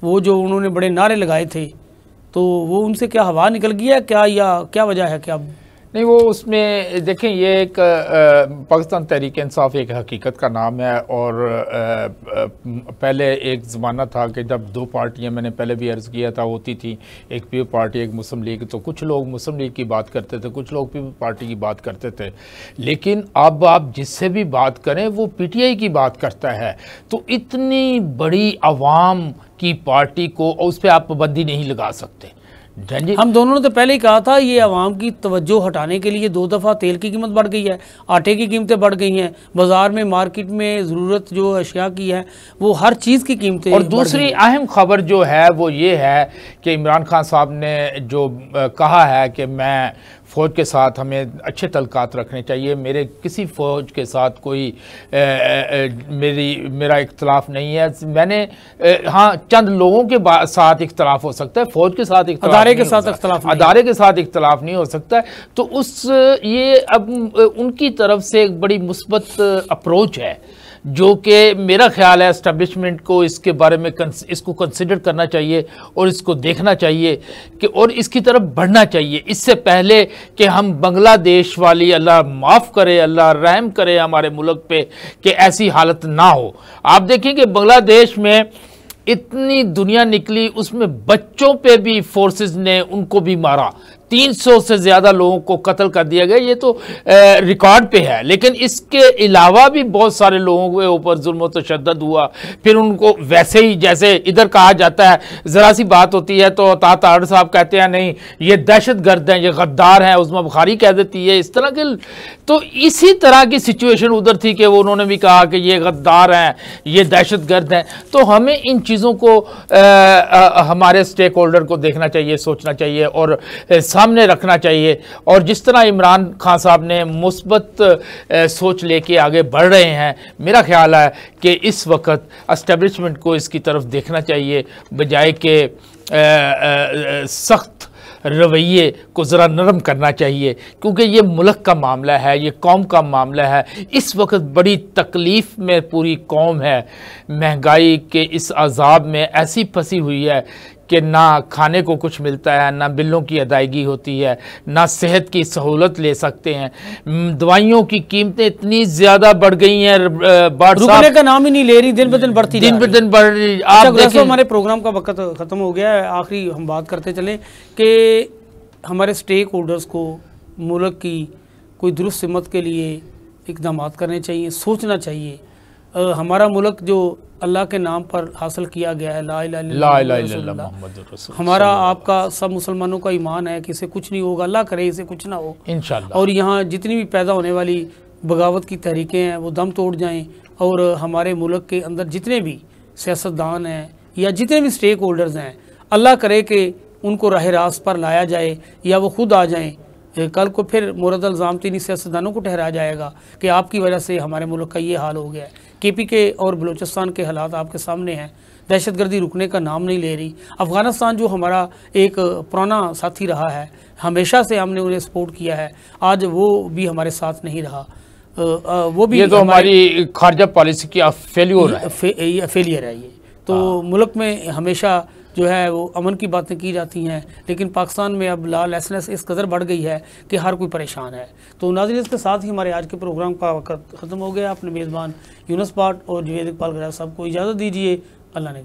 वो जो उन्होंने बड़े नारे लगाए थे, तो वो उनसे क्या हवा निकल गई है क्या, या क्या वजह है? क्या नहीं, वो उसमें देखें, ये एक पाकिस्तान तहरीक इंसाफ एक हकीकत का नाम है। और पहले एक ज़माना था कि जब 2 पार्टियां, मैंने पहले भी अर्ज़ किया था, होती थी, एक पीपल पार्टी एक मुस्लिम लीग, तो कुछ लोग मुस्लिम लीग की बात करते थे, कुछ लोग पीपल पार्टी की बात करते थे। लेकिन अब आप जिससे भी बात करें वो पीटीआई की बात करता है। तो इतनी बड़ी आवाम की पार्टी को उस पर आप पाबंदी नहीं लगा सकते। हम दोनों ने तो पहले ही कहा था, ये आवाम की तवज्जो हटाने के लिए 2 दफ़ा तेल की कीमत बढ़ गई है, आटे की कीमतें बढ़ गई हैं, बाज़ार में मार्केट में ज़रूरत जो अशिया की है वो हर चीज़ की कीमतें। और दूसरी अहम खबर जो है वो ये है कि इमरान खान साहब ने जो कहा है कि मैं फ़ौज के साथ, हमें अच्छे तल्कात रखने चाहिए, मेरे किसी फ़ौज के साथ कोई मेरा इख्तलाफ नहीं है। मैंने हाँ, चंद लोगों के साथ इख्तलाफ हो सकता है, फ़ौज के साथ अदारे के साथ इख्तलाफ नहीं हो सकता। तो ये अब उनकी तरफ से एक बड़ी मुस्बत अप्रोच है, जो कि मेरा ख्याल है एस्टेब्लिशमेंट को इसके बारे में इसको कंसिडर करना चाहिए और इसको देखना चाहिए कि और इसकी तरफ बढ़ना चाहिए, इससे पहले कि हम बांग्लादेश वाली, अल्लाह माफ़ करे, अल्लाह रहम करे हमारे मुल्क पे, कि ऐसी हालत ना हो। आप देखें कि बांग्लादेश में इतनी दुनिया निकली, उसमें बच्चों पे भी फोर्सेस ने उनको भी मारा, 300 से ज़्यादा लोगों को कत्ल कर दिया गया, ये तो रिकॉर्ड पे है। लेकिन इसके अलावा भी बहुत सारे लोगों के ऊपर जुल्म व तशद्दुद हुआ। फिर उनको वैसे ही जैसे इधर कहा जाता है, ज़रा सी बात होती है तो ताड़ साहब कहते हैं नहीं ये दहशत गर्द हैं, ये गद्दार हैं, उस्मा बुखारी कह देती है इस तरह के। तो इसी तरह की सिचुएशन उधर थी कि वो उन्होंने भी कहा कि ये गद्दार हैं, ये दहशत गर्द हैं। तो हमें इन चीज़ों को हमारे स्टेक होल्डर को देखना चाहिए, सोचना चाहिए और सामने रखना चाहिए। और जिस तरह इमरान खान साहब ने मुस्बत सोच लेके आगे बढ़ रहे हैं, मेरा ख्याल है कि इस वक्त एस्टेब्लिशमेंट को इसकी तरफ देखना चाहिए, बजाय कि सख्त रवैये को ज़रा नरम करना चाहिए। क्योंकि ये मुल्क का मामला है, ये कौम का मामला है। इस वक्त बड़ी तकलीफ़ में पूरी कौम है, महंगाई के इस अज़ाब में ऐसी फंसी हुई है कि ना खाने को कुछ मिलता है, ना बिलों की अदायगी होती है, ना सेहत की सहूलत ले सकते हैं। दवाइयों की कीमतें इतनी ज़्यादा बढ़ गई हैं, रुकने का नाम ही नहीं ले रही, दिन ब दिन बढ़ती, दिन ब दिन बढ़ रही। आप देखो हमारे प्रोग्राम का वक्त ख़त्म हो गया है। आखिरी हम बात करते चलें कि हमारे स्टेक होल्डर्स को मुल्क की कोई दुरुस्त सिमत के लिए इक़दाम करने चाहिए, सोचना चाहिए। हमारा मुल्क जो अल्लाह के नाम पर हासिल किया गया है, ला इलाहा इल्लल्लाह, हमारा आपका सब मुसलमानों का ईमान है कि इसे कुछ नहीं होगा, अल्लाह करे इसे कुछ ना हो इंशाअल्लाह। और यहाँ जितनी भी पैदा होने वाली बगावत की तहरीकें हैं वो दम तोड़ जाएं, और हमारे मुल्क के अंदर जितने भी सियासतदान हैं या जितने भी स्टेक होल्डर्स हैं, अल्लाह करे कि उनको राह रास्त पर लाया जाए या वो खुद आ जाएँ। कल को फिर मुरद इल्ज़ाम तीन सियासतदानों को ठहराया जाएगा कि आपकी वजह से हमारे मुल्क का ये हाल हो गया है। KPK और बलूचिस्तान के हालात आपके सामने हैं, दहशतगर्दी रुकने का नाम नहीं ले रही। अफ़गानिस्तान जो हमारा एक पुराना साथी रहा है, हमेशा से हमने उन्हें सपोर्ट किया है, आज वो भी हमारे साथ नहीं रहा। वो भी ये तो हमारी खारजा पॉलिसी की फेलियर है ये। तो मुल्क में हमेशा जो है वो अमन की बातें की जाती हैं, लेकिन पाकिस्तान में अब लॉलेसनेस इस कदर बढ़ गई है कि हर कोई परेशान है। तो नाज़रीन, इसके साथ ही हमारे आज के प्रोग्राम का वक्त ख़त्म हो गया। अपने मेज़बान यूनुस पाट और जवेद इकबाल गराज साहब को इजाज़त दीजिए। अल्लाह ने